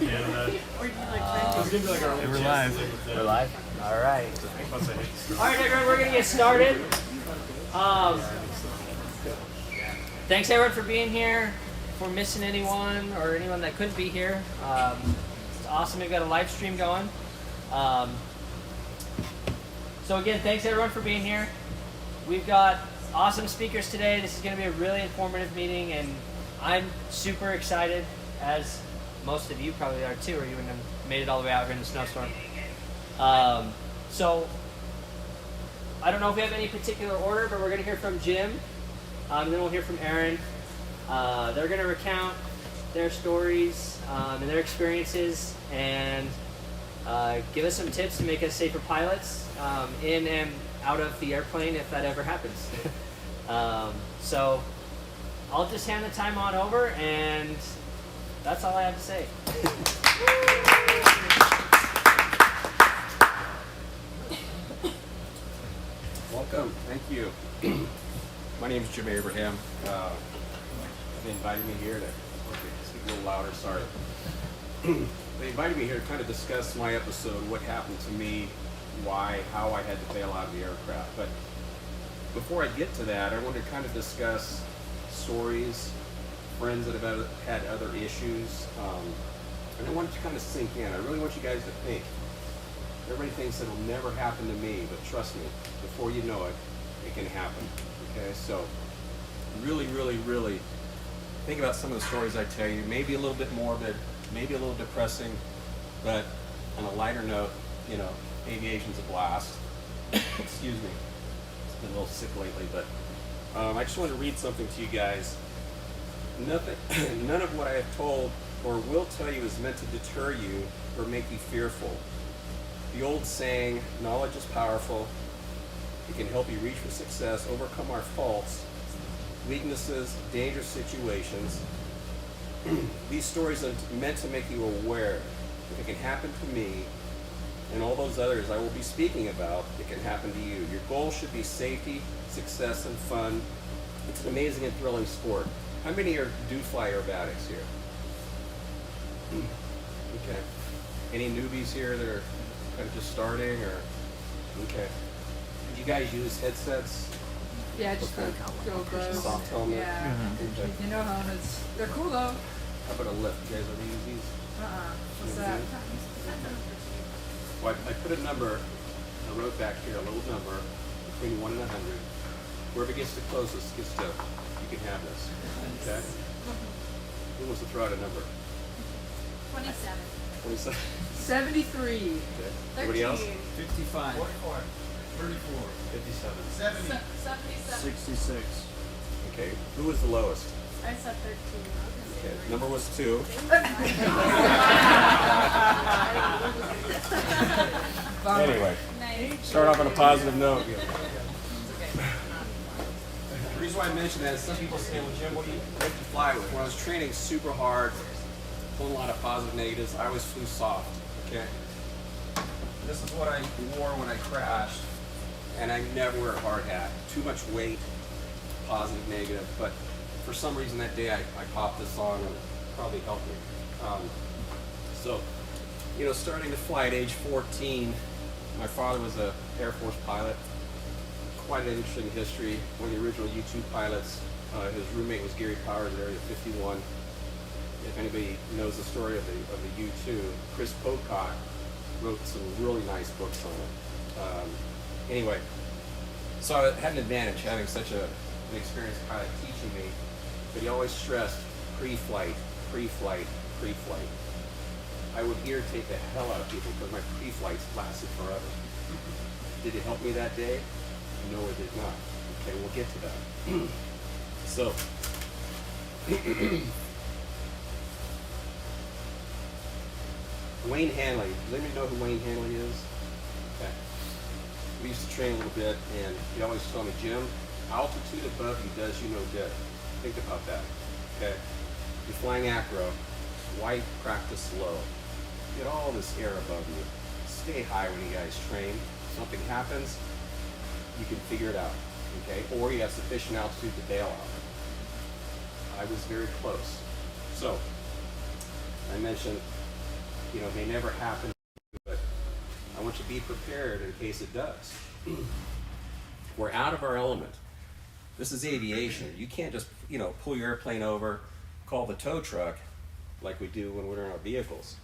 We're live. We're live? All right. All right, everyone, we're going to get started. Thanks, everyone, for being here. If we're missing anyone or anyone that couldn't be here, it's awesome. We've got a live stream going. So again, thanks, everyone, for being here. We've got awesome speakers today. This is going to be a really informative meeting, and I'm super excited, as most of you probably are too, or you wouldn't have made it all the way out here in the snowstorm. So I don't know if we have any particular order, but we're going to hear from Jim, and then we'll hear from Aaron. They're going to recount their stories and their experiences, and give us some tips to make us safer pilots in and out of the airplane if that ever happens. So I'll just hand the time on over, and that's all I have to say. Welcome. Thank you. My name is Jim Abraham. They invited me here to speak a little louder. Sorry. They invited me here to kind of discuss my episode, what happened to me, why, how I had to bail out of the aircraft. But before I get to that, I want to kind of discuss stories, friends that have had other issues, and I want it to kind of sink in. I really want you guys to think. Everybody thinks it'll never happen to me, but trust me, before you know it, it can happen. Okay, so really, really, really think about some of the stories I tell you. Maybe a little bit morbid, maybe a little depressing, but on a lighter note, you know, aviation's a blast. Excuse me. It's been a little sick lately, but I just want to read something to you guys. None of what I have told or will tell you is meant to deter you or make you fearful. The old saying, knowledge is powerful. It can help you reach for success, overcome our faults, weaknesses, dangerous situations. These stories are meant to make you aware if it can happen to me and all those others I will be speaking about, it can happen to you. Your goal should be safety, success, and fun. It's an amazing and thrilling sport. How many do fly aerobatics here? Okay. Any newbies here that are kind of just starting, or okay? Did you guys use headsets? Yeah, just Okay. the GoPros. Soft helmet. Yeah. Okay. You know helmets. They're cool though. How about a lift? You guys ever use these? What's that? Well, I put a number. I wrote back here a little number between 1 and 100. Whoever gets the closest gets to. You can have this. Okay. Who wants to throw out a number? 27. 27. 73. Okay. Anybody else? 55. 44. 34. 57. 70. 77. 66. Okay. Who was the lowest? I said 13. Okay. Number was 2. Anyway, start off on a positive note. The reason why I mention that is some people say, well, Jim, what do you fly with? When I was training super hard, pulling a lot of positive negatives, I always flew soft, okay? This is what I wore when I crashed, and I never wear a hard hat. Too much weight, positive, negative, but for some reason that day I popped this on and it probably helped me. So, you know, starting to fly at age 14, my father was an Air Force pilot. Quite an interesting history. One of the original U-2 pilots. His roommate was Gary Powers at Area 51. If anybody knows the story of the U-2, Chris Pocock wrote some really nice books on it. Anyway, so I had an advantage having such an experienced pilot teaching me, but he always stressed pre-flight, pre-flight, pre-flight. I would irritate the hell out of people because my pre-flights lasted forever. Did it help me that day? No, it did not. Okay, we'll get to that. So, Wayne Hanley. Does anybody know who Wayne Hanley is? Okay. We used to train a little bit, and he always told me, Jim, altitude above you does you no good. Think about that. Okay. You're flying acro. Why practice low? Get all this air above you. Stay high when you guys train. If something happens, you can figure it out. Okay? Or you have sufficient altitude to bail out. I was very close. So, I mentioned You know, it may never happen, but I want you to be prepared in case it does. We're out of our element. This is aviation. You can't just, you know, pull your airplane over, call the tow truck like we do when we're in our vehicles.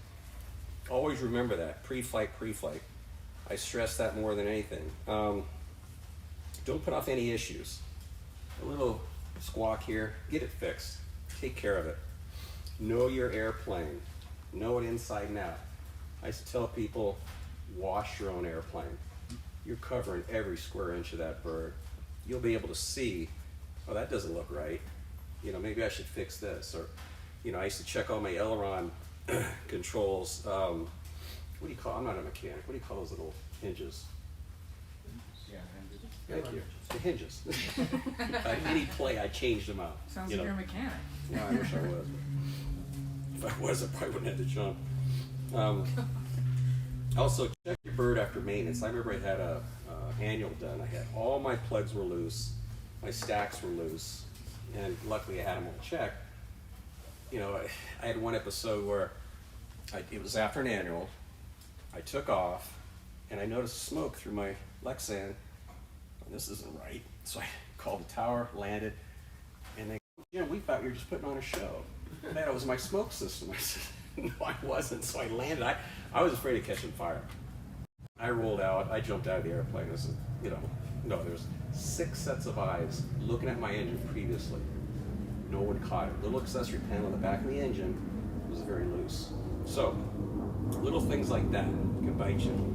Always remember that, pre-flight. I stress that more than anything. Don't put off any issues. A little squawk here, get it fixed. Take care of it. Know your airplane. Know it inside and out. I used to tell people, wash your own airplane. You're covering every square inch of that bird. You'll be able to see, oh, that doesn't look right. You know, maybe I should fix this. Or, you know, I used to check all my aileron controls. What do you call, I'm not a mechanic, what do you call those little hinges? Thank you. The hinges. Any play, I changed them out. Sounds you like know. you're a mechanic. No, I wish I was. If I was, I probably wouldn't have to jump. Also, check your bird after maintenance. I remember I had a annual done. I had all my plugs were loose, my stacks were loose, and luckily I had them all checked. You know, I had one episode where it was after an annual. I took off, and I noticed smoke through my Lexan. This isn't right. So I called the tower, landed, and they, Jim, we thought you were just putting on a show. That was my smoke system. I said, no, I wasn't. So I landed. I was afraid of catching fire. I rolled out. I jumped out of the airplane. This is, you know, no, there's 6 sets of eyes looking at my engine previously. No one caught it. Little accessory panel on the back of the engine was very loose. So, little things like that can bite you.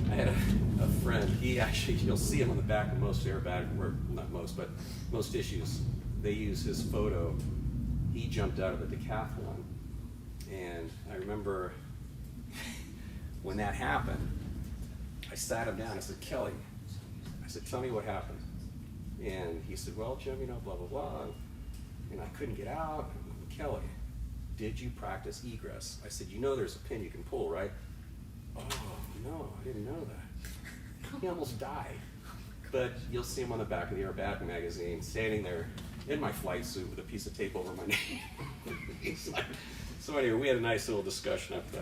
I had a friend, he actually, you'll see him on the back of most airbag, or not most, but most issues. They use his photo. He jumped out of a decathlon. And I remember when that happened, I sat him down. I said, Kelly, I said, tell me what happened. And he said, well, Jim, you know, blah, blah, blah. And I couldn't get out. Kelly, did you practice egress? I said, you know there's a pin you can pull, right? Oh, no, I didn't know that. He almost died. But you'll see him on the back of the Airbag magazine, standing there in my flight suit with a piece of tape over my name. He's like, so anyway, we had a nice little discussion after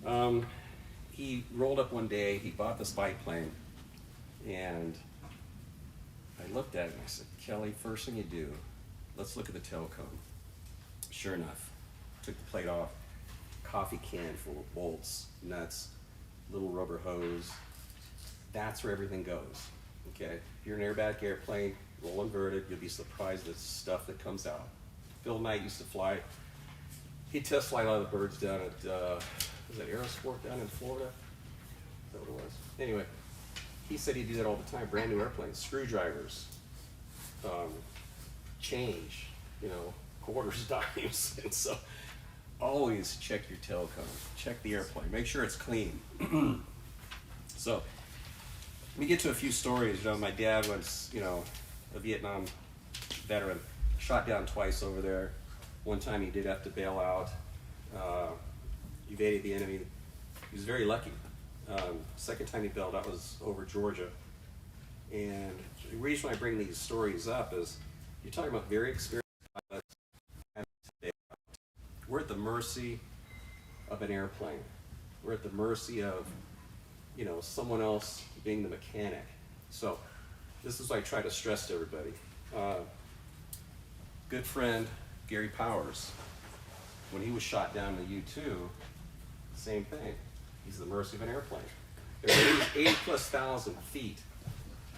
that. He rolled up one day, he bought this biplane, and I looked at it and I said, Kelly, first thing you do, let's look at the tail cone. Sure enough, took the plate off, coffee can full of bolts, nuts, little rubber hose. That's where everything goes, okay? If you're an airbag airplane, roll inverted, you'll be surprised at the stuff that comes out. Phil Knight used to fly. He'd test fly a lot of the birds down at, was that Aerosport down in Florida? Is that what it was? Anyway, he said he'd do that all the time, brand new airplanes, screwdrivers, change, you know, quarters, dimes, and so always check your tail cone, check the airplane, make sure it's clean. So, let me get to a few stories. You know, my dad was, you know, a Vietnam veteran, shot down twice over there. One time he did have to bail out, evaded the enemy. He was very lucky. Second time he bailed out was over Georgia. And the reason I bring these stories up is you're talking about very experienced pilots. We're at the mercy of an airplane. We're at the mercy of, you know, someone else being the mechanic. So this is what I try to stress to everybody. Good friend Gary Powers, when he was shot down in the U-2, same thing. He's the mercy of an airplane. They're 80,000+ feet.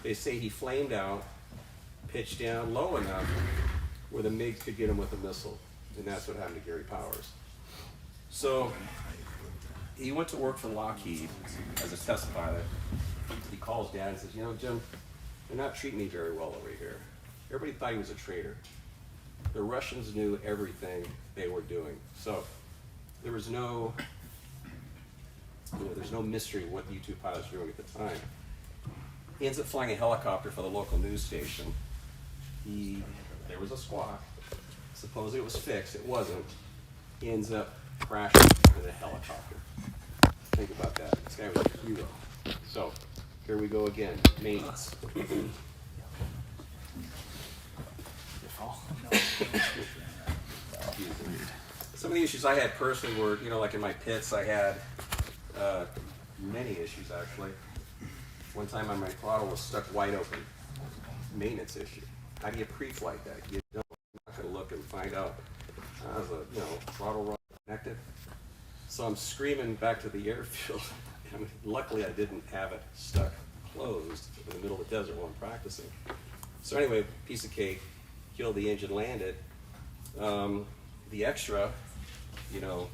They say he flamed out, pitched down low enough where the MiGs could get him with a missile. And that's what happened to Gary Powers. So he went to work for Lockheed as a test pilot. He calls Dad and says, you know, Jim, they're not treating me very well over here. Everybody thought he was a traitor. The Russians knew everything they were doing. So there was no, there's no mystery what U-2 pilots were doing at the time. He ends up flying a helicopter for the local news station. There was a squawk. Supposedly it was fixed. It wasn't. He ends up crashing with a helicopter. Think about that. This guy was a hero. So here we go again. Maintenance. of the issues I had personally were, you know, like in my pits, I had many issues actually. One time on my throttle was stuck wide open. Maintenance issue. How do you pre-flight that? You don't, you're not going to look and find out. I was throttle rod connected. So I'm screaming back to the airfield. I mean, luckily I didn't have it stuck closed in the middle of the desert while I'm practicing. So anyway, piece of cake, killed the engine, landed. The extra, you know,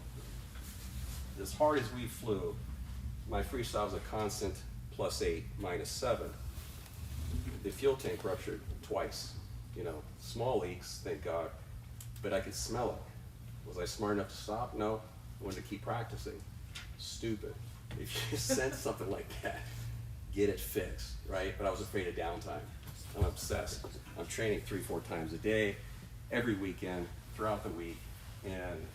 as hard as we flew, my freestyle was a constant +8, -7. The fuel tank ruptured twice. You know, small leaks, thank God, but I could smell it. Was I smart enough to stop? No. I wanted to keep practicing. Stupid. If you sense something like that, get it fixed, right? But I was afraid of downtime. I'm obsessed. I'm training 3-4 times a day, every weekend, throughout the week, and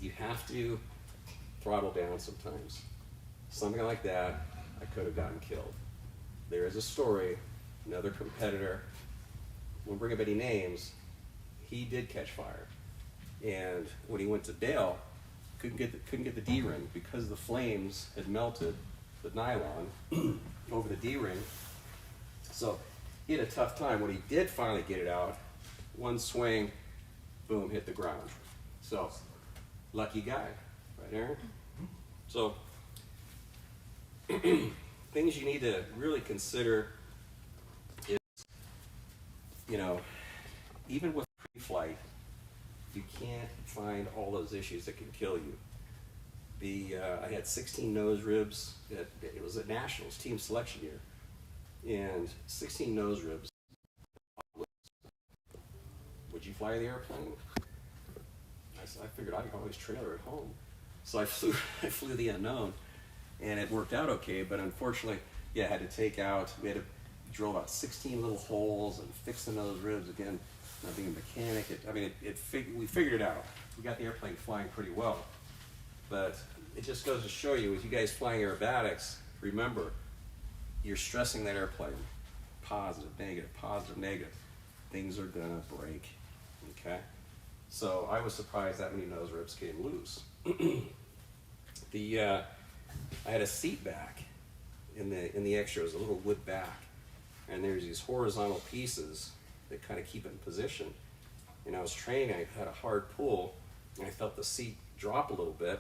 you have to throttle down sometimes. Something like that, I could have gotten killed. There is a story, another competitor, won't bring up any names, he did catch fire. And when he went to bail, couldn't get the D-ring because the flames had melted the nylon over the D-ring. So he had a tough time. When he did finally get it out, one swing, boom, hit the ground. So, lucky guy, right, Aaron? So, things you need to really consider is, you know, even with pre-flight, you can't find all those issues that can kill you. I had 16 nose ribs. It was at Nationals, team selection year, and 16 nose ribs. Would you fly the airplane? I figured I could always trailer at home, so I flew the unknown, and it worked out okay. But unfortunately, yeah, I had to take out. We had to drill about 16 little holes and fix the nose ribs again. Not being a mechanic, we figured it out. We got the airplane flying pretty well. But it just goes to show you, as you guys flying aerobatics, remember, you're stressing that airplane. Positive, negative. Things are gonna break, okay? So I was surprised that many nose ribs came loose. I had a seat back in the extra, it was a little wood back, and there's these horizontal pieces that kind of keep it in position. And I was training, I had a hard pull, and I felt the seat drop a little bit,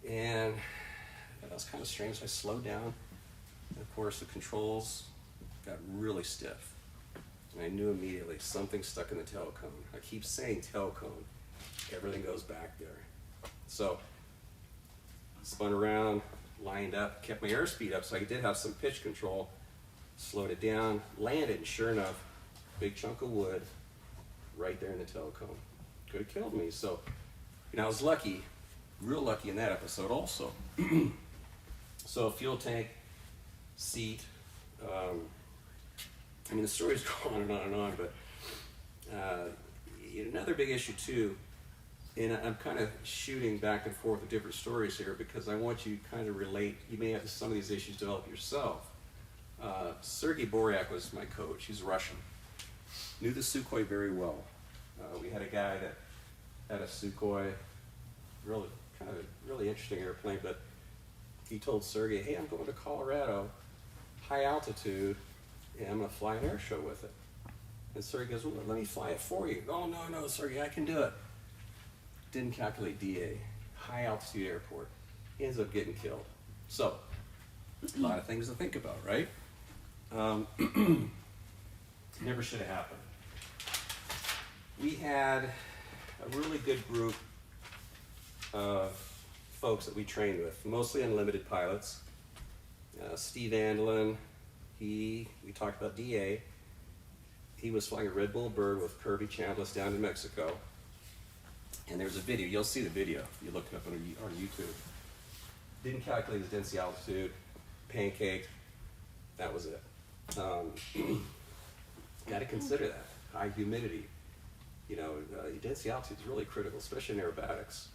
and that was kind of strange, so I slowed down, and of course the controls got really stiff. And I knew immediately something stuck in the tail cone. I keep saying tail cone, everything goes back there. So, spun around, lined up, kept my airspeed up, so I did have some pitch control, slowed it down, landed, and sure enough, big chunk of wood right there in the tail cone. Could have killed me. So, you know, I was lucky, real lucky in that episode also. So, fuel tank, seat, I mean, the stories go on and on and on, but another big issue too, and I'm kind of shooting back and forth with different stories here because I want you to kind of relate. You may have some of these issues develop yourself. Sergei Boryak was my coach. He's Russian. Knew the Sukhoi very well. We had a guy that had a Sukhoi, really interesting airplane, but he told Sergei, hey, I'm going to Colorado, high altitude, and I'm going to fly an air show with it. And Sergei goes, well, let me fly it for you. Oh, no, Sergei, I can do it. Didn't calculate DA, high altitude airport. He ends up getting killed. So, a lot of things to think about, right? Never should have happened. We had a really good group of folks that we trained with, mostly unlimited pilots. Steve Andelin, we talked about DA. He was flying a Red Bull Bird with Kirby Chambliss down in Mexico. And there's a video, you'll see the video if you look it up on YouTube. Didn't calculate his density altitude, pancaked, that was it. Got to consider that, high humidity. You know, density altitude is really critical, especially in aerobatics.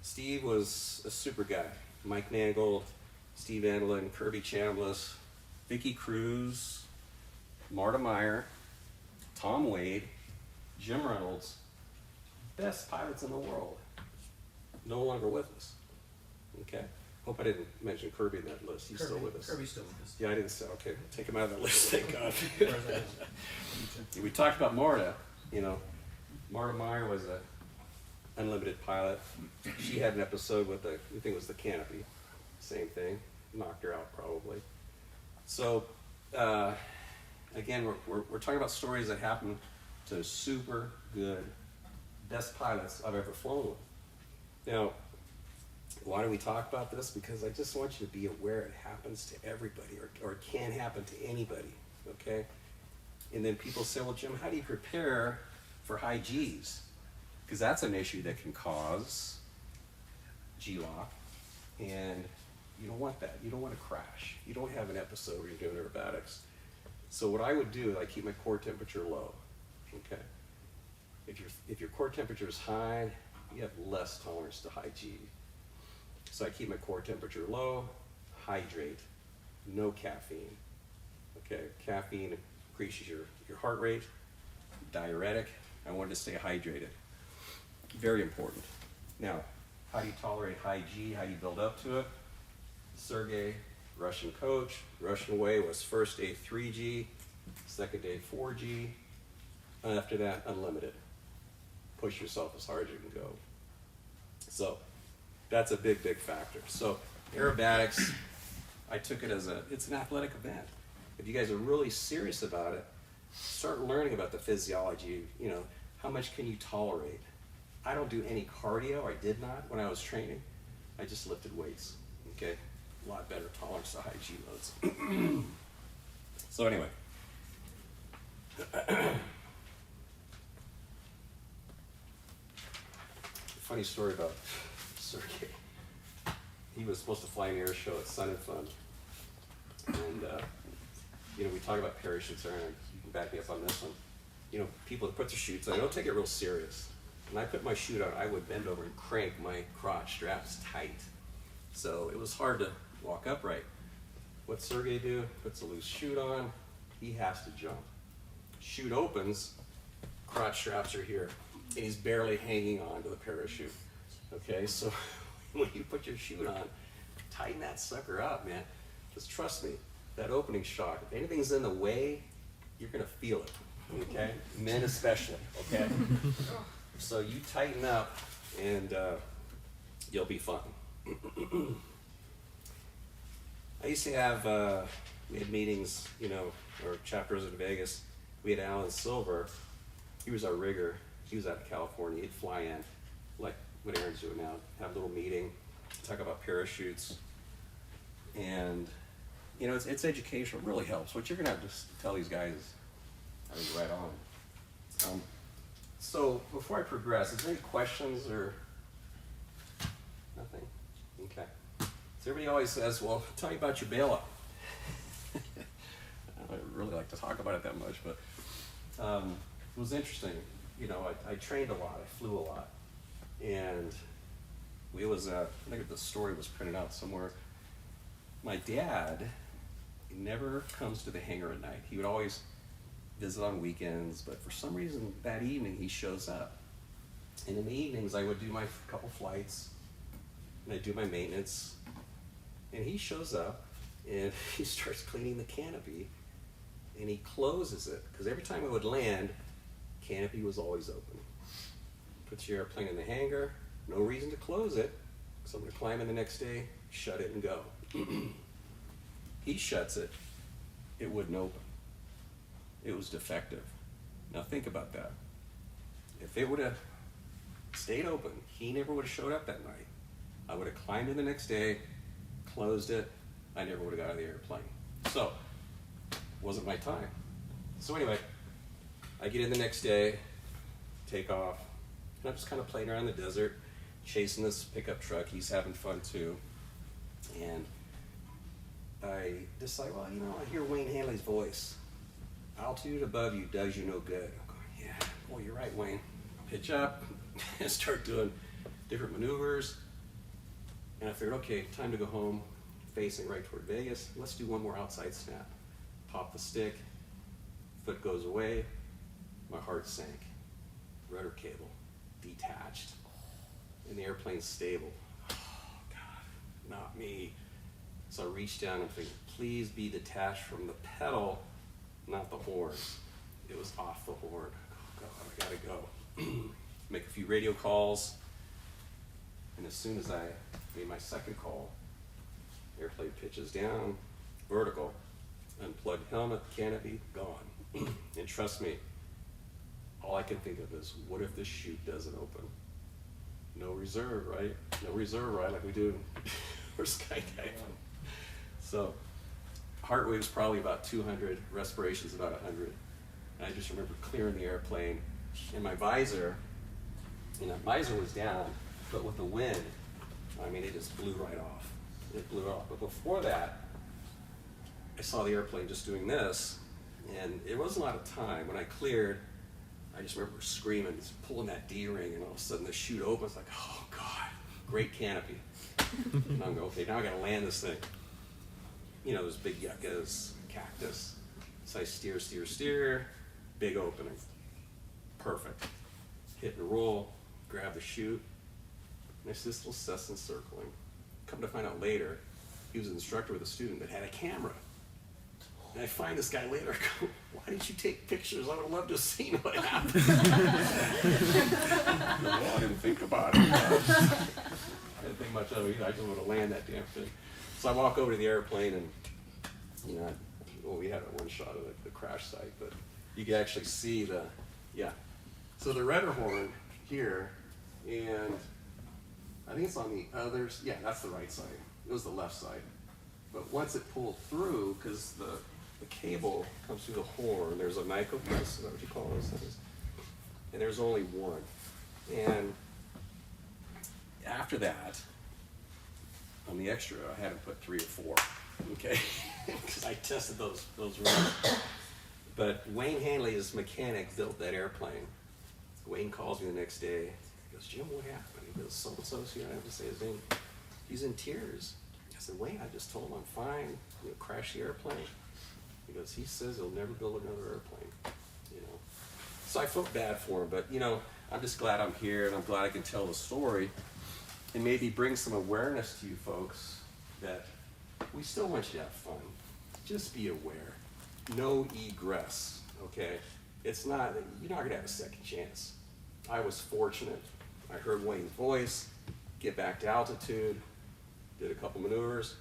Steve was a super guy. Mike Mangold, Steve Andelin, Kirby Chambliss, Vicky Cruz, Marta Meyer, Tom Wade, Jim Reynolds, best pilots in the world, no longer with us. Okay. Hope I didn't mention Kirby in that list. He's still with us. Kirby's still with us. Yeah, I didn't say. Okay, take him out of that list. Thank God. Where's that? We talked about Marta. You know, Marta Meyer was a unlimited pilot. She had an episode with I think it was the canopy. Same thing. Knocked her out probably. So, again, we're talking about stories that happen to super good, best pilots I've ever flown with. Now, why do we talk about this? Because I just want you to be aware it happens to everybody, or it can happen to anybody, okay? And then people say, well, Jim, how do you prepare for high Gs? Because that's an issue that can cause G-lock, and you don't want that. You don't want to crash. You don't have an episode where you're doing aerobatics. So what I would do is I keep my core temperature low, okay? If your core temperature is high, you have less tolerance to high G. So I keep my core temperature low, hydrate, no caffeine. Okay, caffeine increases your heart rate, diuretic. I wanted to stay hydrated. Very important. Now, how do you tolerate high G? How do you build up to it? Sergey, Russian coach, Russian way was first day 3G, second day 4G, and after that, unlimited. Push yourself as hard as you can go. So, that's a big, big factor. So aerobatics, I took it as it's an athletic event. If you guys are really serious about it, start learning about the physiology, you know, how much can you tolerate? I don't do any cardio, I did not when I was training. I just lifted weights, okay? A lot better tolerance to high G loads. So anyway. Funny story about Sergey. He was supposed to fly an air show at Sun and Fun. And, you know, we talk about parachutes, Aaron, you can back me up on this one. You know, people that put their chutes on, they don't take it real serious. When I put my chute on, I would bend over and crank my crotch straps tight. So it was hard to walk upright. What's Sergey do? Puts a loose chute on, he has to jump. Chute opens, crotch straps are here, and he's barely hanging on to the parachute. Okay, so when you put your chute on, tighten that sucker up, man. Just trust me, that opening shock, if anything's in the way, you're gonna feel it, okay? Men especially, okay? So you tighten up and you'll be fine. I used to have, we had meetings, you know, or chapters in Vegas. We had Alan Silver, he was our rigger. He was out of California, he'd fly in, like what Aaron's doing now, have a little meeting, talk about parachutes. And, you know, it's educational, it really helps. What you're gonna have to tell these guys is, I mean, right on. So before I progress, is there any questions or nothing? Okay. So everybody always says, well, tell me about your bailout. I don't really like to talk about it that much, but it was interesting. You know, I trained a lot, I flew a lot. And it was, I think the story was printed out somewhere. My dad never comes to the hangar at night. He would always visit on weekends, but for some reason that evening he shows up. And in the evenings I would do my couple flights, and I'd do my maintenance, and he shows up and he starts cleaning the canopy, and he closes it, because every time I would land, canopy was always open. Puts your airplane in the hangar, no reason to close it, so I'm going to climb in the next day, shut it and go. He shuts it, it wouldn't open. It was defective. Now think about that. If it would have stayed open, he never would have showed up that night. I would have climbed in the next day, closed it, I never would have got out of the airplane. So, wasn't my time. So anyway, I get in the next day, take off, and I'm just kind of playing around the desert, chasing this pickup truck. He's having fun too. And I decide, well, you know, I hear Wayne Hanley's voice. Altitude above you does you no good. I'm going, yeah, boy, you're right, Wayne. Pitch up and start doing different maneuvers. And I figured, okay, time to go home, facing right toward Vegas. Let's do one more outside snap. Pop the stick, foot goes away, my heart sank. rudder cable detached, and the airplane's stable. Oh God, not me. So I reached down and thinking, please be detached from the pedal, not the horn. It was off the horn. Oh God, I gotta go. Make a few radio calls, and as soon as I made my second call, airplane pitches down, vertical, unplugged helmet, canopy, gone. And trust me, all I can think of is, what if this chute doesn't open? No reserve, right? No reserve, right? Like we do for skydiving. So, heart rate was probably about 200, respirations about 100. And I just remember clearing the airplane, and my visor, visor was down, but with the wind, I mean, it just blew right off. It blew off. But before that, I saw the airplane just doing this, and it wasn't a lot of time. When I cleared, I just remember screaming, just pulling that D-ring, and all of a sudden the chute opens, like, oh God, great canopy. And I'm going, okay, now I gotta land this thing. Those big yuccas, cactus. So I steer, big opening. Perfect. Hit and roll, grab the chute, and I see this little Cessna circling. Come to find out later, he was an instructor with a student that had a camera. And I find this guy later, I go, why didn't you take pictures? I would have loved to have seen what happened. Well, I didn't think about it. I didn't think much of it either. I just want to land that damn thing. So I walk over to the airplane, and we had one shot of the crash site, but you can actually see so the rudder horn here, and I think it's on the others. Yeah, that's the right side. It was the left side. But once it pulled through, because the cable comes through the horn, there's a NICO press, is that what you call those things? And there's only one. And after that, on the extra, I had to put 3 or 4, okay? Because I tested those runs. But Wayne Hanley, his mechanic, built that airplane. Wayne calls me the next day. He goes, Jim, what happened? He goes, so-and-so, so you don't have to say his name. He's in tears. I said, Wayne, I just told him I'm fine. Crash the airplane. He goes, he says he'll never build another airplane. So I felt bad for him, but I'm just glad I'm here, and I'm glad I can tell the story and maybe bring some awareness to you folks that we still want you to have fun. Just be aware. No egress, okay? You're not gonna have a second chance. I was fortunate. I heard Wayne's voice, get back to altitude, did a couple maneuvers,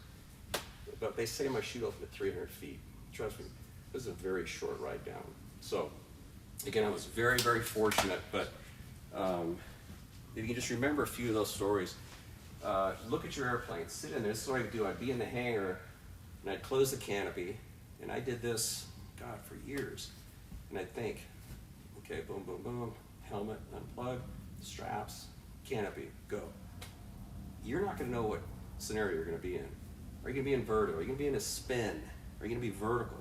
but they say my chute opened at 300 feet. Trust me, this is a very short ride down. So, again, I was very, very fortunate, but if you can just remember a few of those stories, look at your airplane, sit in there. This is what I would do. I'd be in the hangar, and I'd close the canopy, and I did this, God, for years. And I'd think, okay, boom, boom, boom, helmet, unplug, straps, canopy, go. You're not going to know what scenario you're going to be in. Are you going to be in vertical? Are you going to be in a spin? Are you going to be vertical?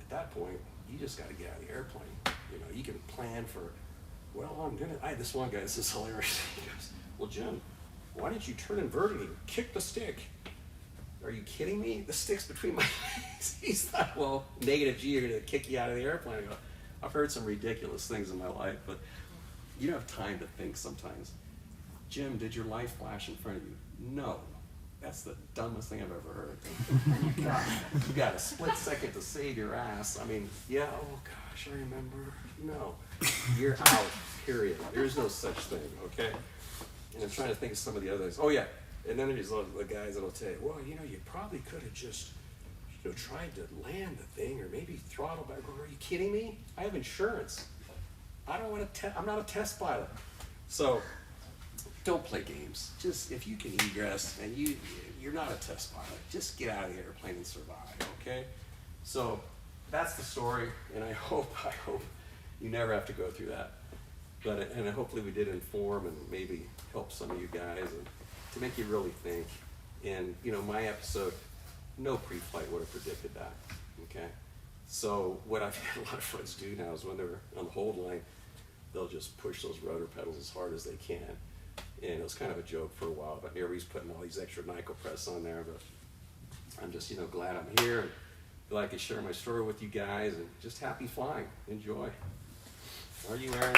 At that point, you just got to get out of the airplane. You can plan for, I had this one guy, this is hilarious. He goes, well, Jim, why didn't you turn in vertical? Kick the stick. Are you kidding me? The stick's between my legs. He's like, well, negative G, you're going to kick you out of the airplane. I go, I've heard some ridiculous things in my life, but you don't have time to think sometimes. Jim, did your life flash in front of you? No. That's the dumbest thing I've ever heard. You got a split second to save your ass. I mean, yeah, oh gosh, I remember. No. You're out, period. There's no such thing, okay? And I'm trying to think of some of the other things. Oh yeah, and then there's the guys that'll tell you, well, you probably could have just, tried to land the thing or maybe throttle back. Are you kidding me? I have insurance. I don't want to, I'm not a test pilot. So, don't play games. Just, if you can egress and you're not a test pilot, just get out of the airplane and survive, okay? So, that's the story, and I hope you never have to go through that. And hopefully we did inform and maybe help some of you guys and to make you really think. And, my episode, no pre-flight would have predicted that, okay? So what I've had a lot of friends do now is when they're on the hold line, they'll just push those rudder pedals as hard as they can. And it was kind of a joke for a while, but everybody's putting all these extra NICO press on there, but I'm just, glad I'm here and feel like I can share my story with you guys and just happy flying. Enjoy. Are you, Aaron?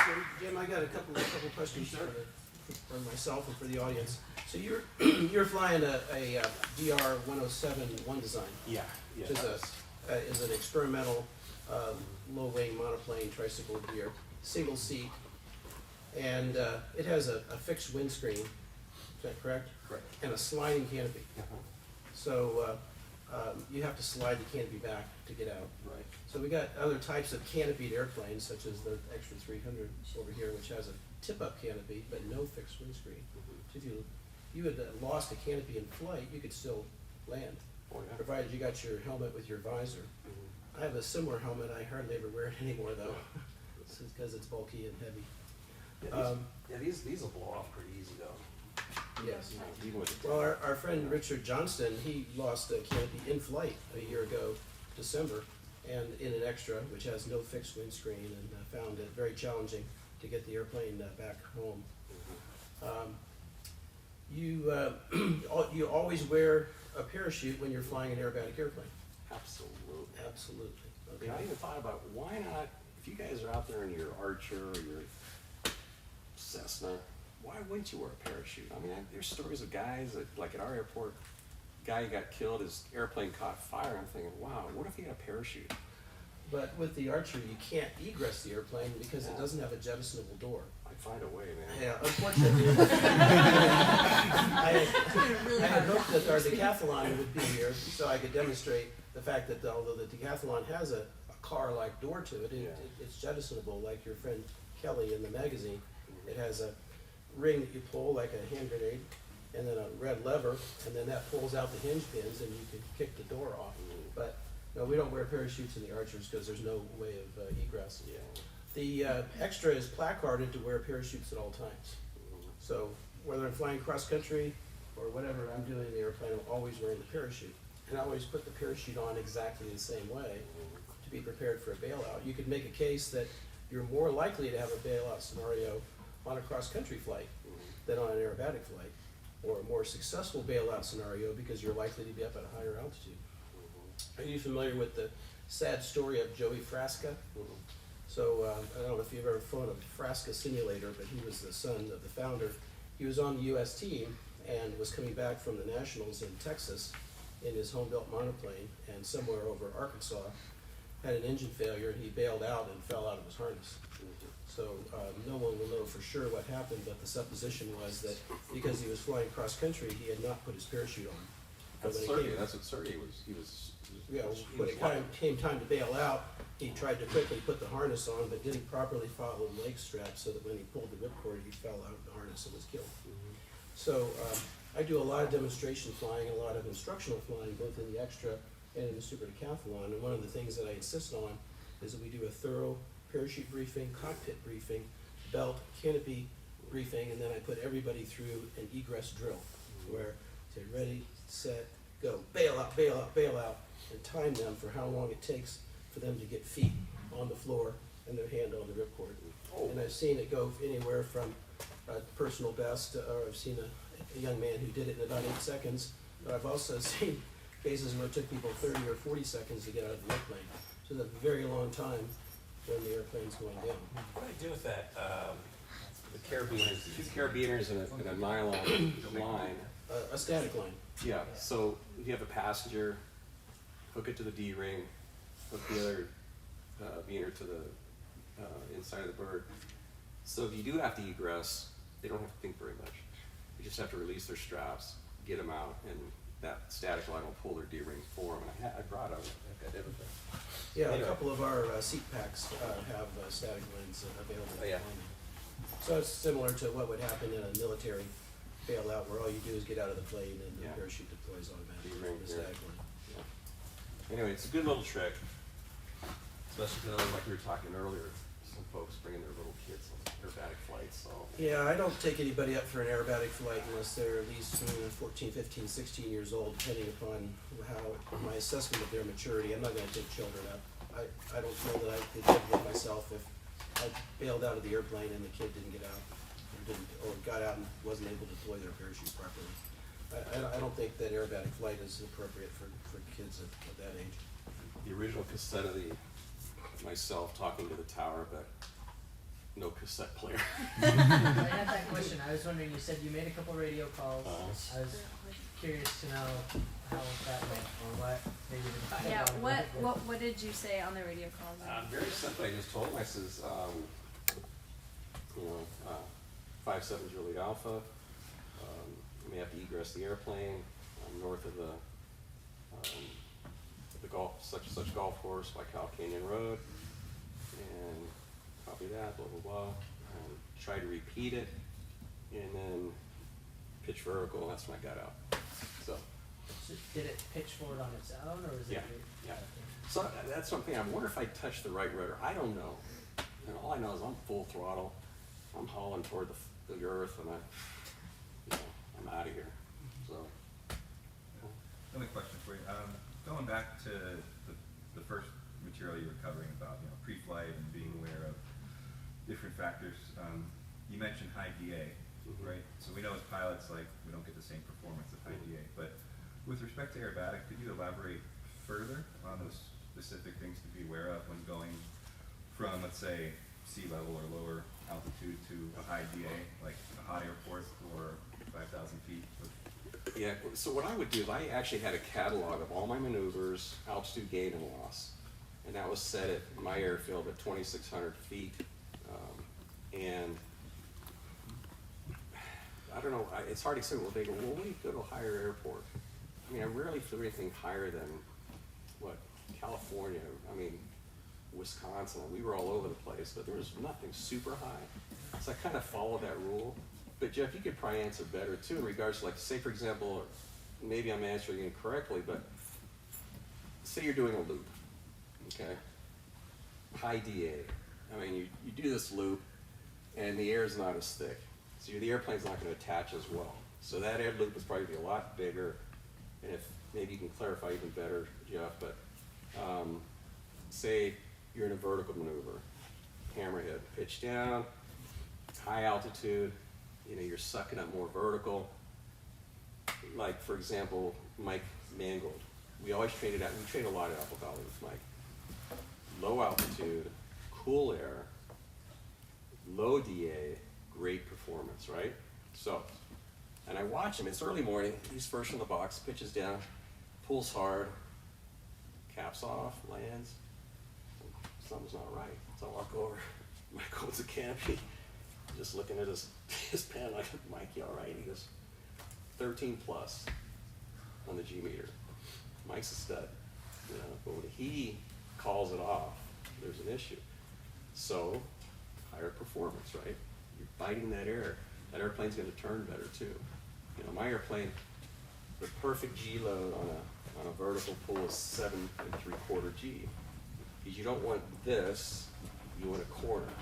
So, Jim, I got a couple questions for myself and for the audience. So you're flying a DR 107-1 design, Yeah. which is an experimental low-wing monoplane tricycle gear, single seat, and it has a fixed windscreen. Is that correct? Correct. And a sliding canopy. So you have to slide the canopy back to get out. Right. So we got other types of canopied airplanes, such as the Extra 300 over here, which has a tip-up canopy but no fixed windscreen. So if you had lost a canopy in flight, you could still land, Oh, yeah. provided you got your helmet with your visor. I have a similar helmet. I hardly ever wear it anymore, though, because it's bulky and heavy. These will blow off pretty easy, though. Yes. Even with the Well, our friend Richard Johnston, he lost a canopy in flight a year ago, December, and in an Extra, which has no fixed windscreen, and found it very challenging to get the airplane back home. You always wear a parachute when you're flying an aerobatic airplane. Absolutely. Absolutely. Okay, I even thought about why not, if you guys are out there in your Archer or your Cessna, why wouldn't you wear a parachute? I mean, there's stories of guys that, like at our airport, guy got killed, his airplane caught fire. I'm thinking, wow, what if he had a parachute? But with the Archer, you can't egress the airplane because it doesn't have a jettisonable door. I'd find a way, man. Yeah, unfortunately, I had hoped that our decathlon would be here so I could demonstrate the fact that although the decathlon has a car-like door to it, it's jettisonable, like your friend Kelly in the magazine. It has a ring that you pull like a hand grenade, and then a red lever, and then that pulls out the hinge pins, and you can kick the door off. But no, we don't wear parachutes in the Archers because there's no way of egress. Yeah. The Extra is placarded to wear parachutes at all times. So whether I'm flying cross country or whatever I'm doing in the airplane, I'm always wearing the parachute. And I always put the parachute on exactly the same way to be prepared for a bailout. You could make a case that you're more likely to have a bailout scenario on a cross country flight than on an aerobatic flight, or a more successful bailout scenario because you're likely to be up at a higher altitude. Are you familiar with the sad story of Joey Frasca? So I don't know if you've ever flown a Frasca simulator, but he was the son of the founder. He was on the U.S. team and was coming back from the Nationals in Texas in his home-built monoplane, and somewhere over Arkansas had an engine failure, and he bailed out and fell out of his harness. So no one will know for sure what happened, but the supposition was that because he was flying cross-country, he had not put his parachute on. But That's when it came- Sergey. That's what Sergey was. He was. Yeah, when it came time to bail out, he tried to quickly put the harness on, but didn't properly follow the leg strap, so that when he pulled the ripcord, he fell out of the harness and was killed. So I do a lot of demonstration flying, a lot of instructional flying, both in the Extra and in the Super Decathlon. And one of the things that I insist on is that we do a thorough parachute briefing, cockpit briefing, belt, canopy briefing, and then I put everybody through an egress drill, where I say, ready, set, go, bail out, bail out, bail out, and time them for how long it takes for them to get feet on the floor and their hand on the ripcord. And I've seen it go anywhere from personal best, or I've seen a young man who did it in about 8 seconds, but I've also seen cases where it took people 30 or 40 seconds to get out of the airplane. So it's a very long time when the airplane's going down. What do I do with that? The carabiners, 2 carabiners and a nylon line. A static line. Yeah. So if you have a passenger, hook it to the D-ring, hook the other biner to the inside of the bird. So if you do have to egress, they don't have to think very much. You just have to release their straps, get them out, and that static line will pull their D-ring for them. And I brought them. I did everything. Yeah, Anyway. a couple of our seat packs have static lines available. Oh, yeah. So it's similar to what would happen in a military bailout, where all you do is get out of the plane and the Yeah. parachute deploys automatically. D-ring, The yeah. static line. Anyway, it's a good little trick, especially because, like we were talking earlier, some folks bringing their little kids on aerobatic flights. So Yeah, I don't take anybody up for an aerobatic flight unless they're at least 14, 15, 16 years old, depending upon how my assessment of their maturity. I'm not going to take children up. I don't feel that I could live with myself if I bailed out of the airplane and the kid didn't get out, or got out and wasn't able to deploy their parachute properly. I don't think that aerobatic flight is appropriate for kids at that age. The original cassette of myself talking to the tower, but no cassette player. I had that question. I was wondering, you said you made a couple radio calls. I was curious to know how that went, or what maybe the Yeah, dialogue was. what did you say on the radio calls? Very simple. I just told him, I says, 5-7 Juliet Alpha. We may have to egress the airplane north of the golf, such and such golf course by Cal Canyon Road, and copy that, blah, blah, blah. Try to repeat it, and then pitch vertical, and that's when I got out. So, Did it pitch forward on its own, or was yeah, it? yeah. So that's something, I wonder if I touched the right rudder. I don't know. And all I know is I'm full throttle. I'm hauling toward the earth, and I'm out of here. So. Another question for you. Going back to the first material you were covering about pre-flight and being aware of different factors, you mentioned high DA, right? So we know as pilots, like, we don't get the same performance at high DA. But with respect to aerobatic, could you elaborate further on those specific things to be aware of when going from, let's say, sea level or lower altitude to a high DA, like a hot airport or 5,000 feet? Yeah, so what I would do is I actually had a catalog of all my maneuvers, altitude gain and loss. And that was set at my airfield at 2,600 feet. And I don't know, it's hard to say, well, they go, well, we go to a higher airport. I mean, I rarely flew anything higher than, California, Wisconsin. We were all over the place, but there was nothing super high. So I kind of followed that rule. But Jeff, you could probably answer better too in regards to, like, say for example, maybe I'm answering incorrectly, but say you're doing a loop, okay? High DA. You do this loop and the air is not as thick. So the airplane's not going to attach as well. So that air loop is probably be a lot bigger. And if maybe you can clarify even better, Jeff, but say you're in a vertical maneuver, hammerhead, pitch down, high altitude, you're sucking up more vertical. Like, for example, Mike Mangold. We always trained we trained a lot at Apple Valley with Mike. Low altitude, cool air, low DA, great performance, right? So, and I watch him, it's early morning, he's first in the box, pitches down, pulls hard, caps off, lands. Something's not right. So I walk over, Mike owns a canopy, just looking at his pen like, Mike, you all right? He goes, 13 plus on the G meter. Mike's a stud, but when he calls it off, there's an issue. So, higher performance, right? You're biting that air. That airplane's gonna turn better too. My airplane, the perfect G load on a vertical pull is 7 3/4 G. Because you don't want this, you want a corner.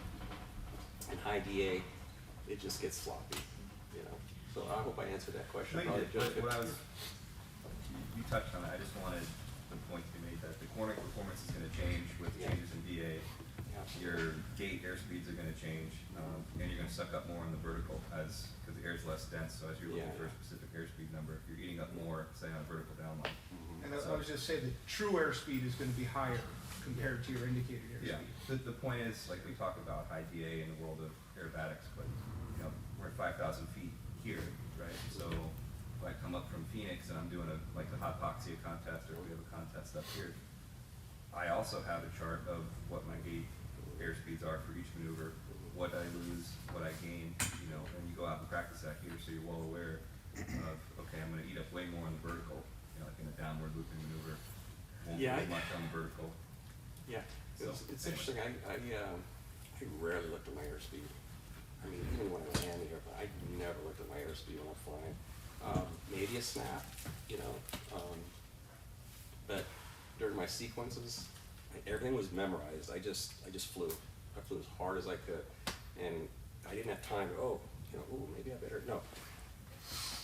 And high DA, it just gets sloppy, So I hope I answered that question. No, you did. You touched on it. I just wanted the point to be made that the cornering performance is going to change with changes in DA. Your gate airspeeds are going to change, and you're going to suck up more on the vertical because the air is less dense. So as you're looking for a specific airspeed number, you're eating up more, say, on a vertical downline. And I was just saying the true airspeed is going to be higher compared to your indicated airspeed. Yeah. The point is, like, we talk about high DA in the world of aerobatics, but we're at 5,000 feet here, right? So if I come up from Phoenix and I'm doing the hypoxia contest, or we have a contest up here, I also have a chart of what my gate airspeeds are for each maneuver, what I lose, what I gain, and you go out and practice that here so you're well aware of, okay, I'm going to eat up way more on the vertical, like in a downward looping maneuver, won't do much on the vertical. Yeah, So, it's interesting. I rarely looked at my airspeed. Even when I land the airplane, I never looked at my airspeed when I'm flying. Maybe a snap, but during my sequences, everything was memorized. I just flew. I flew as hard as I could, and I didn't have time to maybe I better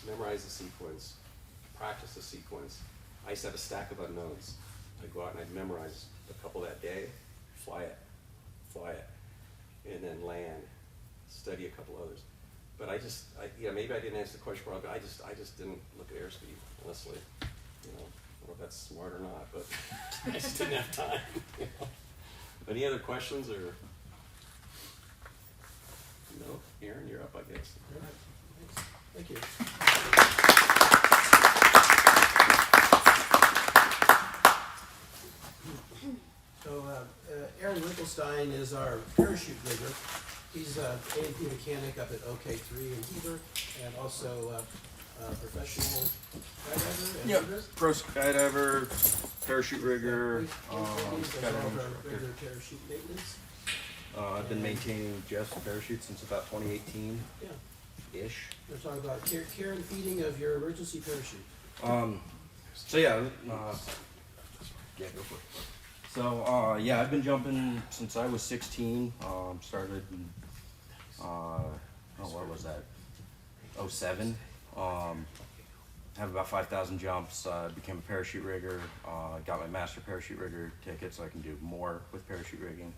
memorize the sequence, practice the sequence. I used to have a stack of unknowns. I'd go out and I'd memorize a couple that day, fly it, and then land, study a couple others. but maybe I didn't answer the question wrong. But I just didn't look at airspeed, honestly. You know, I don't know if that's smart or not, but I just didn't have time. You know? Any other questions or? No, Aaron, you're up, I guess. All right. Thank you. So Aaron Winkelstein is our parachute rigger. He's an A&P mechanic up at OK3 in Heber, and also a professional skydiver and rigger. Pro skydiver, parachute rigger, He's does all of our skydiver. regular parachute maintenance. I've been maintaining Jeff's parachute since about 2018-ish. Yeah, we're talking about care and feeding of your emergency parachute. So yeah, yeah, go for it. So yeah, I've been jumping since I was 16. Started in, what was that? 07. Have about 5,000 jumps. Became a parachute rigger. Got my master parachute rigger ticket, so I can do more with parachute rigging.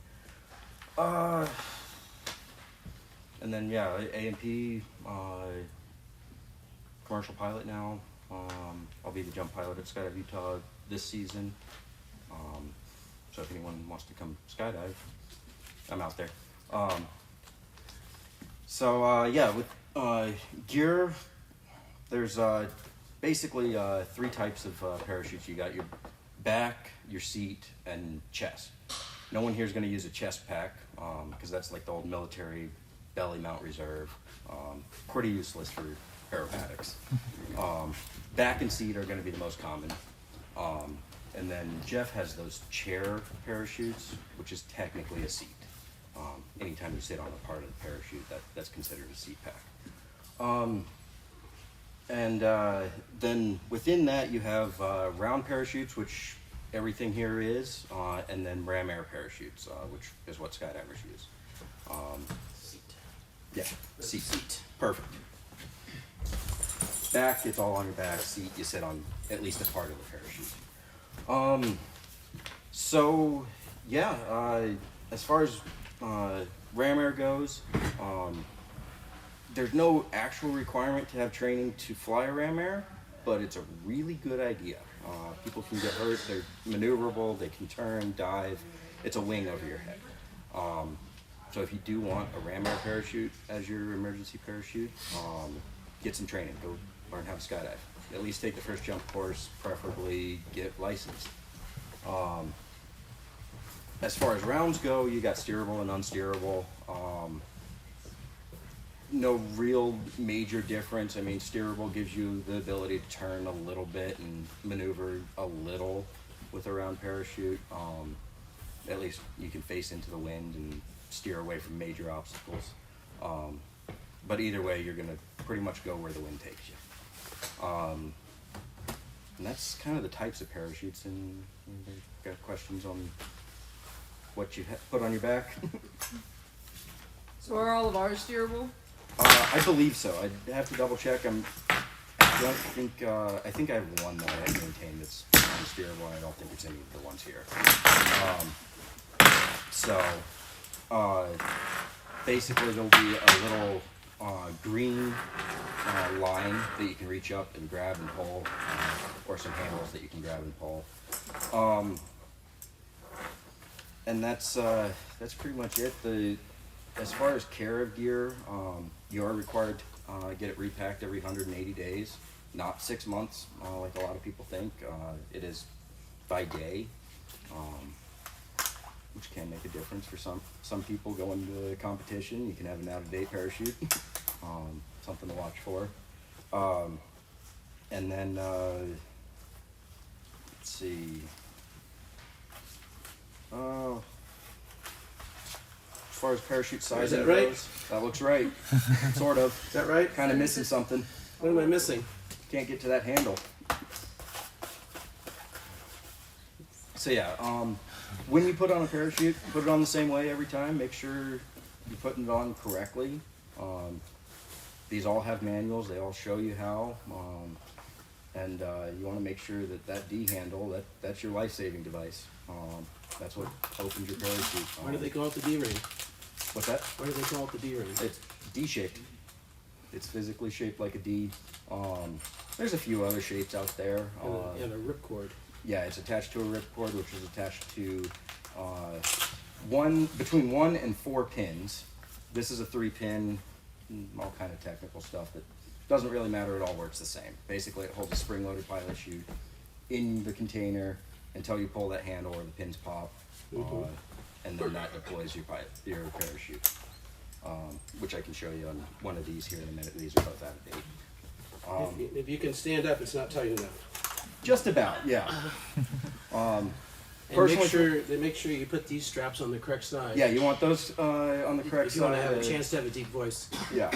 And then yeah, A&P, commercial pilot now. I'll be the jump pilot at Skydive Utah this season. So if anyone wants to come skydive, I'm out there. Yeah, with gear, there's basically 3 types of parachutes. You got your back, your seat, and chest. No one here is going to use a chest pack because that's like the old military belly mount reserve. Pretty useless for aerobatics. Back and seat are going to be the most common. And then Jeff has those chair parachutes, which is technically a seat. Anytime you sit on a part of the parachute, that's considered a seat pack. Then within that you have round parachutes, which everything here is, and then ram air parachutes, which is what skydivers use. Seat. Yeah, seat. Perfect. Back, it's all on your back. Seat, you sit on at least a part of the parachute. As far as ram air goes, there's no actual requirement to have training to fly a ram air, but it's a really good idea. People can get hurt, they're maneuverable, they can turn, dive. It's a wing over your head. So if you do want a ram air parachute as your emergency parachute, get some training, go learn how to skydive. At least take the first jump course, preferably get licensed. As far as rounds go, you got steerable and unsteerable. No real major difference. I mean, steerable gives you the ability to turn a little bit and maneuver a little with a round parachute. At least you can face into the wind and steer away from major obstacles. But either way, you're gonna pretty much go where the wind takes you. And that's kind of the types of parachutes. And you've got questions on what you put on your back? So are all of ours steerable? I believe so. I'd have to double check. I think I have one that I have maintained that's unsteerable, and I don't think it's any of the ones here. Basically there'll be a little green line that you can reach up and grab and pull, or some handles that you can grab and pull. And that's pretty much it. As far as care of gear, you are required to get it repacked every 180 days, not 6 months, like a lot of people think. It is by day, which can make a difference for some people going to the competition. You can have an out-of-date parachute, something to watch for. And then, let's see. As far as parachute size that right? goes, that looks right. Sort of. Is that right? Kind of missing something. What am I missing? Can't get to that handle. So yeah, when you put on a parachute, put it on the same way every time. Make sure you're putting it on correctly. These all have manuals. They all show you how. And you want to make sure that D handle, that's your life-saving device. That's what opens your parachute. Why do they call it the D ring? What's that? Why do they call it the D ring? It's D-shaped. It's physically shaped like a D. There's a few other shapes out there. And a ripcord. Yeah, it's attached to a ripcord, which is attached to between 1 and 4 pins. This is a 3-pin, all kind of technical stuff that doesn't really matter. It all works the same. Basically, it holds a spring-loaded pilot chute in the container until you pull that handle or the pins pop, and then that deploys your parachute, which I can show you on one of these here in a minute. These are both out of date. If you can stand up, it's not tight enough. Just about, yeah. And make sure you put these straps on the correct side. Yeah, you want those on the correct if you side. want to have a chance to have a deep voice. Yeah.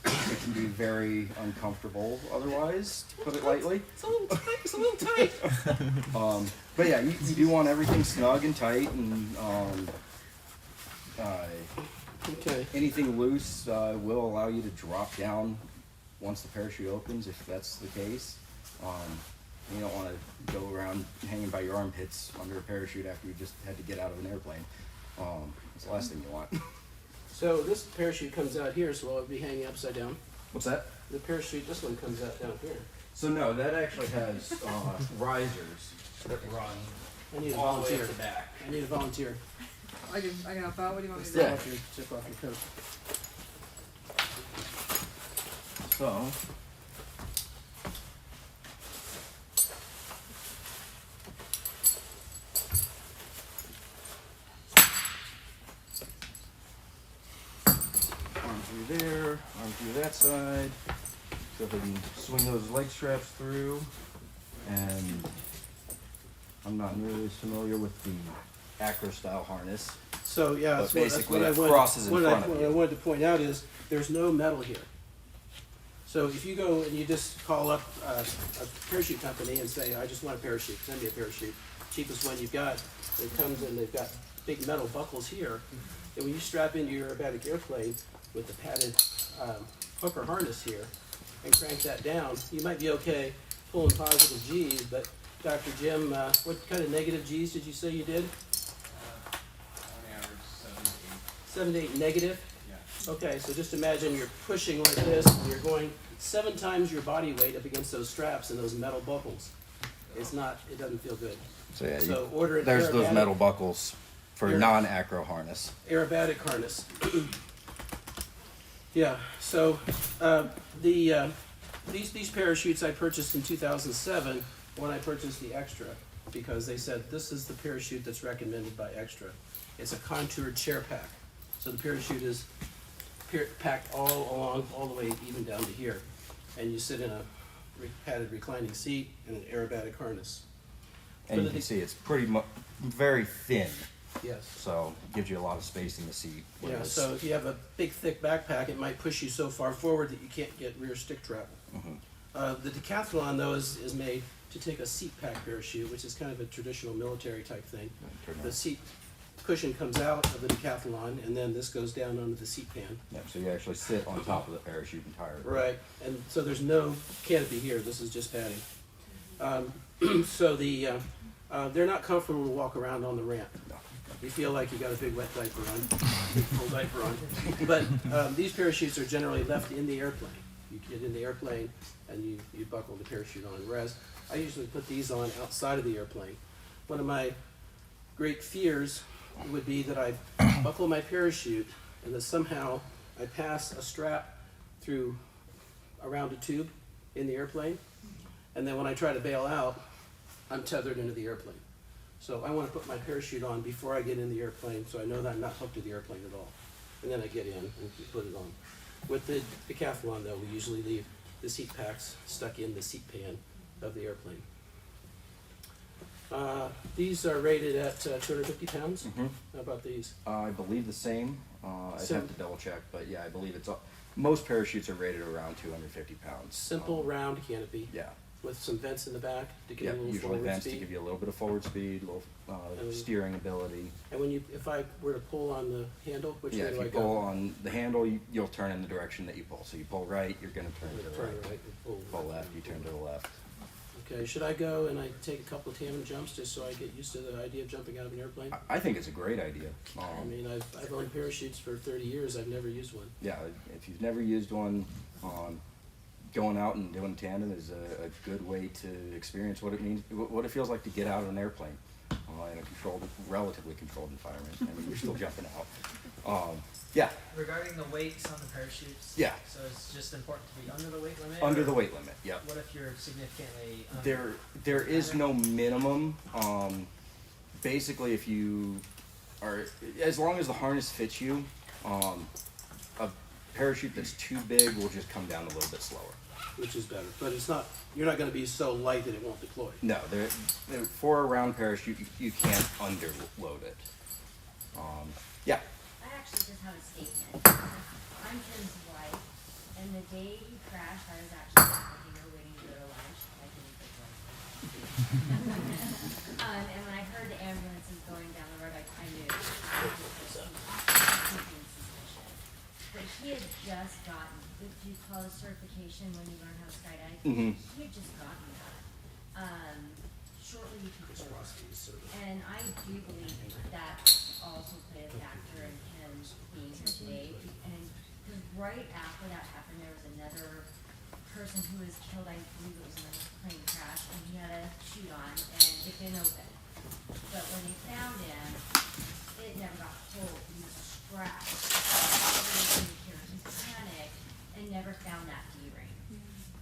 It can be very uncomfortable otherwise, to put it lightly. It's a little tight. It's a little tight. But yeah, you do want everything snug and tight, and Okay. anything loose will allow you to drop down once the parachute opens, if that's the case. You don't want to go around hanging by your armpits under a parachute after you just had to get out of an airplane. That's the last thing you want. So this parachute comes out here, so it'll be hanging upside down. What's that? The parachute, this one comes out down here. So no, that actually has risers that run I need a all the way volunteer. to the back. I need a volunteer. I can help out. What do you want me to do? Yeah. Zip off your coat. So, arm through there, arm through that side. So if I can swing those leg straps through, and I'm not nearly as familiar with the acro style harness. So yeah, But that's basically what I it wanted. crosses in what front of what you. I wanted to point out is there's no metal here. So if you go and you just call up a parachute company and say, I just want a parachute, send me a parachute, cheapest one you've got, it comes and they've got big metal buckles here. And when you strap into your aerobatic airplane with the padded hooker harness here and crank that down, you might be okay pulling positive G's, but Dr. Jim, what kind of negative G's did you say you did? On average, 7 to 8 negative? Yeah. Okay, so just imagine you're pushing like this, and you're going 7 times your body weight up against those straps and those metal buckles. It doesn't feel good. So yeah, So order an there's those aerobatic- metal buckles for Aer- non-acro harness. Aerobatic harness. Yeah, so these parachutes I purchased in 2007 when I purchased the Extra, because they said this is the parachute that's recommended by Extra. It's a contoured chair pack. So the parachute is packed all along, all the way even down to here. And you sit in a padded reclining seat and an aerobatic harness. And you For can the- see it's very thin, Yes. so it gives you a lot of space in the seat. Yeah, whereas- so if you have a big thick backpack, it might push you so far forward that you can't get rear stick travel. The Decathlon though is made to take a seat pack parachute, which is kind of a traditional military type thing. The seat cushion comes out of the Decathlon, and then this goes down onto the seat pan. Yeah, so you actually sit on top of the parachute entirely. Right, and so there's no canopy here, this is just padding. So they're not comfortable to walk around on the ramp. You feel like you got a big wet diaper on, big full diaper on. But these parachutes are generally left in the airplane. You get in the airplane and you buckle the parachute on. Whereas I usually put these on outside of the airplane. One of my great fears would be that I buckle my parachute and that somehow I pass a strap through around a tube in the airplane. And then when I try to bail out, I'm tethered into the airplane. So I want to put my parachute on before I get in the airplane, so I know that I'm not hooked to the airplane at all. And then I get in and put it on. With the Decathlon, though, we usually leave the seat packs stuck in the seat pan of the airplane. These are rated at 250 pounds. Mhm. How about these? I believe the same. I'd Sim- have to double check, but yeah, I believe it's most parachutes are rated around 250 pounds. Simple round canopy Yeah. with some vents in the back to give Yeah, you a little usually forward vents to speed. give you a little bit of forward speed, a little And- steering ability. And if I were to pull on the handle, which Yeah, way if do I you go? pull on the handle, you'll turn in the direction that you pull. So you pull right, you're going to turn to the Turn right. right and pull Pull left, you turn to the left. Okay, should I go and I take a couple of tandem jumps just so I get used to the idea of jumping out of an airplane? I think it's a great idea. I mean, I've owned parachutes for 30 years, I've never used one. Yeah, if you've never used one, going out and doing tandem is a good way to experience what it means, what it feels like to get out of an airplane in a relatively controlled environment. I mean, you're still jumping out. Yeah, Regarding the weights on the parachutes. Yeah. So it's just important to be under the weight limit. under or the weight limit. Yep. What if you're significantly under? There is no minimum. Basically, if you are, as long as the harness fits you, a parachute that's too big will just come down a little bit slower. Which is better, but it's not, you're not gonna be so light that it won't deploy. No, for a round parachute, you can't underload it. Yeah. I actually just have a statement. I'm Tim's wife, and the day he crashed, I was actually cooking her waiting to go to lunch. I didn't cook lunch. And when I heard the ambulances going down the road, I knew it was something suspicious. But he had just gotten, what do you call a certification when you learn how to skydive? Mhm. He had just gotten that. Shortly before. And I do believe that also played a factor in him being here today. And because right after that happened, there was another person who was killed. I believe it was in a plane crash, and he had a chute on, and it didn't open. But when they found him, it never got pulled. He was scratched. He panicked and never found that D-ring.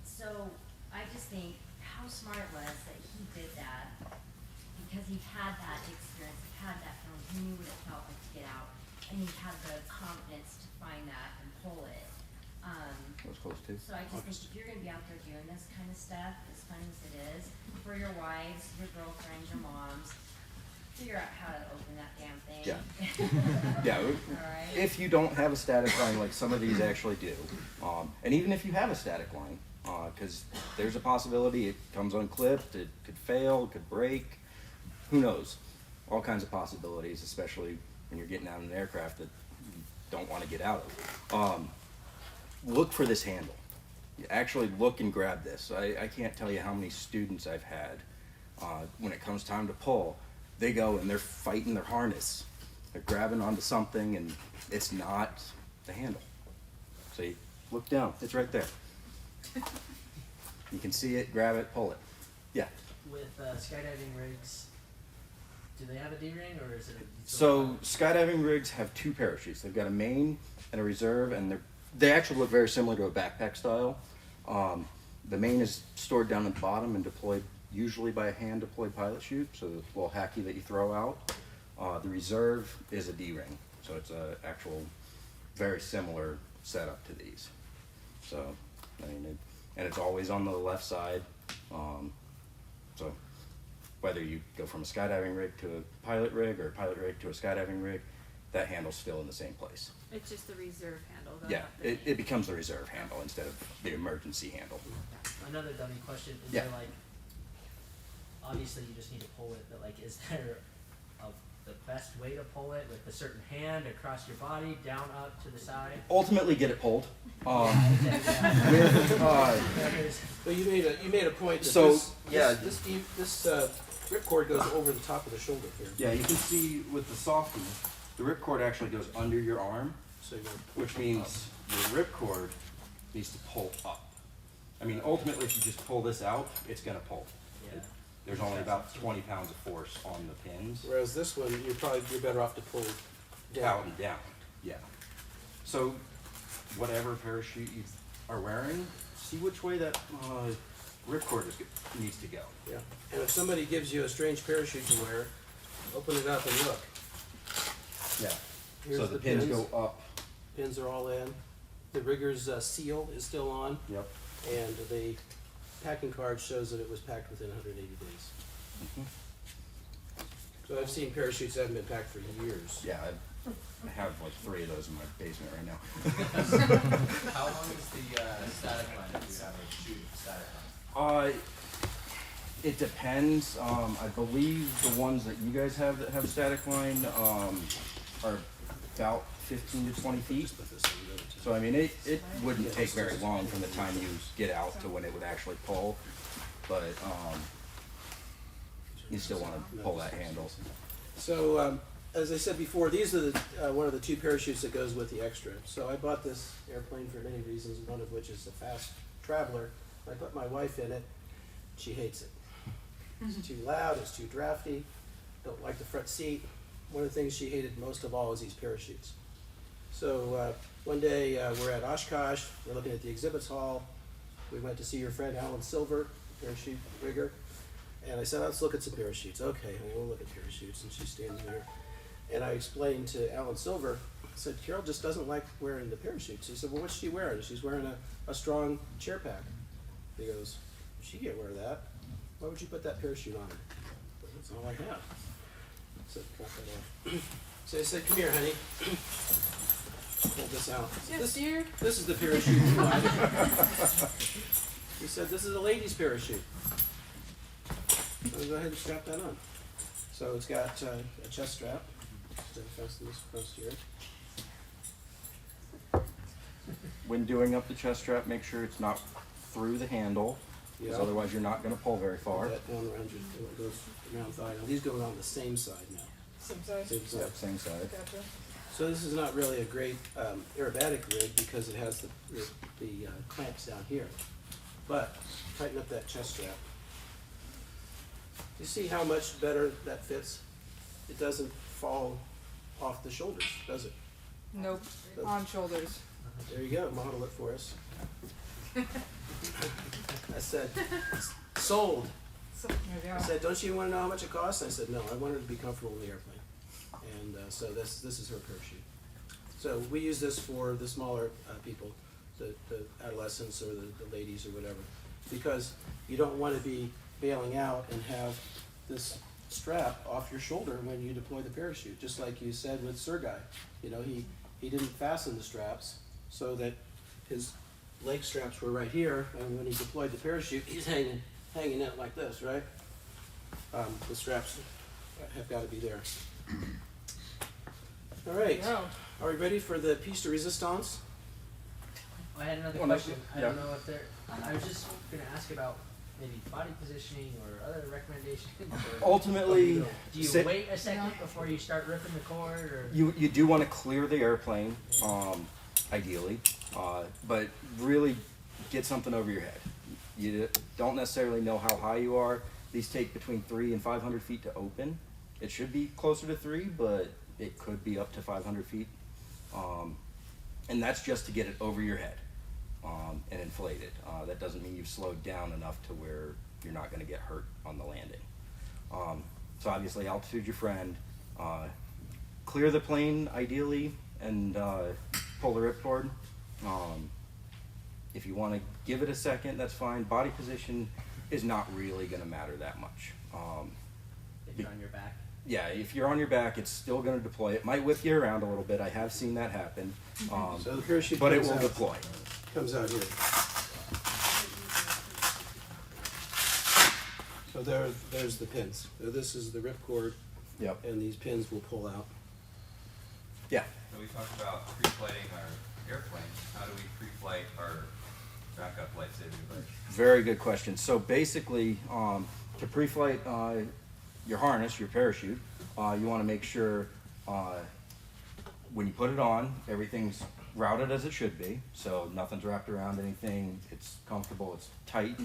So I just think how smart it was that he did that, because he had that experience, he had that film, he knew what it felt like to get out, and he had the confidence to find that and pull it. That was close too. So I just think if you're gonna be out there doing this kind of stuff, as fun as it is, for your wives, your girlfriends, your moms, figure out how to open that damn thing. Yeah. Yeah. Alright. If you don't have a static line like some of these actually do, and even if you have a static line, because there's a possibility it comes unclipped, it could fail, it could break, who knows? All kinds of possibilities, especially when you're getting out in an aircraft that you don't want to get out of. Look for this handle. You actually look and grab this. I can't tell you how many students I've had when it comes time to pull, they go and they're fighting their harness. They're grabbing onto something and it's not the handle. So you look down, it's right there. You can see it, grab it, pull it. Yeah. With skydiving rigs, do they have a D-ring or is it a... So skydiving rigs have two parachutes. They've got a main and a reserve, and they actually look very similar to a backpack style. The main is stored down at the bottom and deployed usually by a hand-deployed pilot chute, so the little hacky that you throw out. The reserve is a D-ring, so it's a actual very similar setup to these. So, I mean, and it's always on the left side. So whether you go from a skydiving rig to a pilot rig or a pilot rig to a skydiving rig, that handle's still in the same place. It's just the reserve handle, though. Yeah, not the it main. becomes the reserve handle instead of the emergency handle. Another dummy question, is Yeah. there like, obviously you just need to pull it, but like, is there the best way to pull it with a certain hand across your body, down, up, to the side? Ultimately, get it pulled. Okay, yeah. With, But you made a point that So, this, yeah. this ripcord goes over the top of the shoulder here. yeah, you can see with the softy, the ripcord actually goes under your arm, So you're which means your ripcord needs to pull up. I mean, ultimately, if you just pull this out, it's gonna pull. Yeah. There's only about 20 pounds of force on the pins. whereas this one, you're better off to pull Out down. and down, yeah. So, whatever parachute you are wearing, see which way that ripcord needs to go. Yeah. And if somebody gives you a strange parachute to wear, open it up and look. Yeah. Here's So the pins go up. Pins are all in. The rigger's seal is still on, Yep. and the packing card shows that it was packed within 180 days. Mhm. So I've seen parachutes that haven't been packed for years. Yeah, I have like 3 of those in my basement right now. How long is the static line if you have a shoot static line? It depends. I believe the ones that you guys have that have static line are about 15 to 20 feet. So I mean, it wouldn't take very long from the time you get out to when it would actually pull. but you still want to pull that handle. So, as I said before, these are one of the 2 parachutes that goes with the extra. So I bought this airplane for many reasons, one of which is a fast traveler. I put my wife in it. She hates it. It's too loud, it's too drafty, don't like the front seat. One of the things she hated most of all is these parachutes. So one day we're at Oshkosh, we're looking at the exhibits hall. We went to see your friend Alan Silver, parachute rigger. And I said, let's look at some parachutes. Okay, honey, we'll look at parachutes. And she stands there. And I explained to Alan Silver, I said, Carol just doesn't like wearing the parachutes. He said, well, what's she wearing? She's wearing a strong chair pack. He goes, she can't wear that. Why would you put that parachute on her? That's all I have. So cut that off. So I said, come here, honey. Pull this out. Yes, dear. This is the parachute you like. He said, this is a lady's parachute. So go ahead and strap that on. So it's got a chest strap. Just fasten this across here. When doing up the chest strap, make sure it's not through the handle, because Yeah. otherwise you're not going to pull very far. That down around your, it goes around thigh. Now these go on the same side now. Same size. Same side. Yep, same side. Gotcha. So this is not really a great aerobatic rig because it has the clamps down here. But tighten up that chest strap. You see how much better that fits? It doesn't fall off the shoulders, does it? Nope. On shoulders. There you go, model it for us. I said, sold. So, there you I go. said, don't you want to know how much it costs? I said, no, I want her to be comfortable in the airplane. And so this is her parachute. So we use this for the smaller people, the adolescents or the ladies or whatever, because you don't want to be bailing out and have this strap off your shoulder when you deploy the parachute. Just like you said with Sergei, you know, he didn't fasten the straps so that his leg straps were right here, and when he deployed the parachute, he's hanging out like this, right? The straps have got to be there. All right, Go. are we ready for the piece de resistance? I had another Well, no, question. I yeah. don't know if there. I was just going to ask about maybe body positioning or other recommendations. Or Ultimately, do you sit- wait a second before you start ripping the cord, or You do want to clear the airplane, ideally, but really get something over your head. You don't necessarily know how high you are. These take between 300 and 500 feet to open. It should be closer to 3, but it could be up to 500 feet. And that's just to get it over your head and inflate it. That doesn't mean you've slowed down enough to where you're not going to get hurt on the landing. So obviously altitude your friend. Clear the plane ideally and pull the ripcord. If you want to give it a second, that's fine. Body position is not really going to matter that much. if you're on your back? Yeah, if you're on your back, it's still going to deploy. It might whip you around a little bit. I have seen that happen. So the parachute But it comes will out- deploy. Comes out here. So there's the pins. So this is the ripcord, Yep. and these pins will pull out. Yeah. So we talked about pre-flighting our airplane. How do we pre-flight our backup life-saving device? Very good question. So basically, to pre-flight your harness, your parachute, you want to make sure when you put it on, everything's routed as it should be. So nothing's wrapped around anything. It's comfortable. It's tight.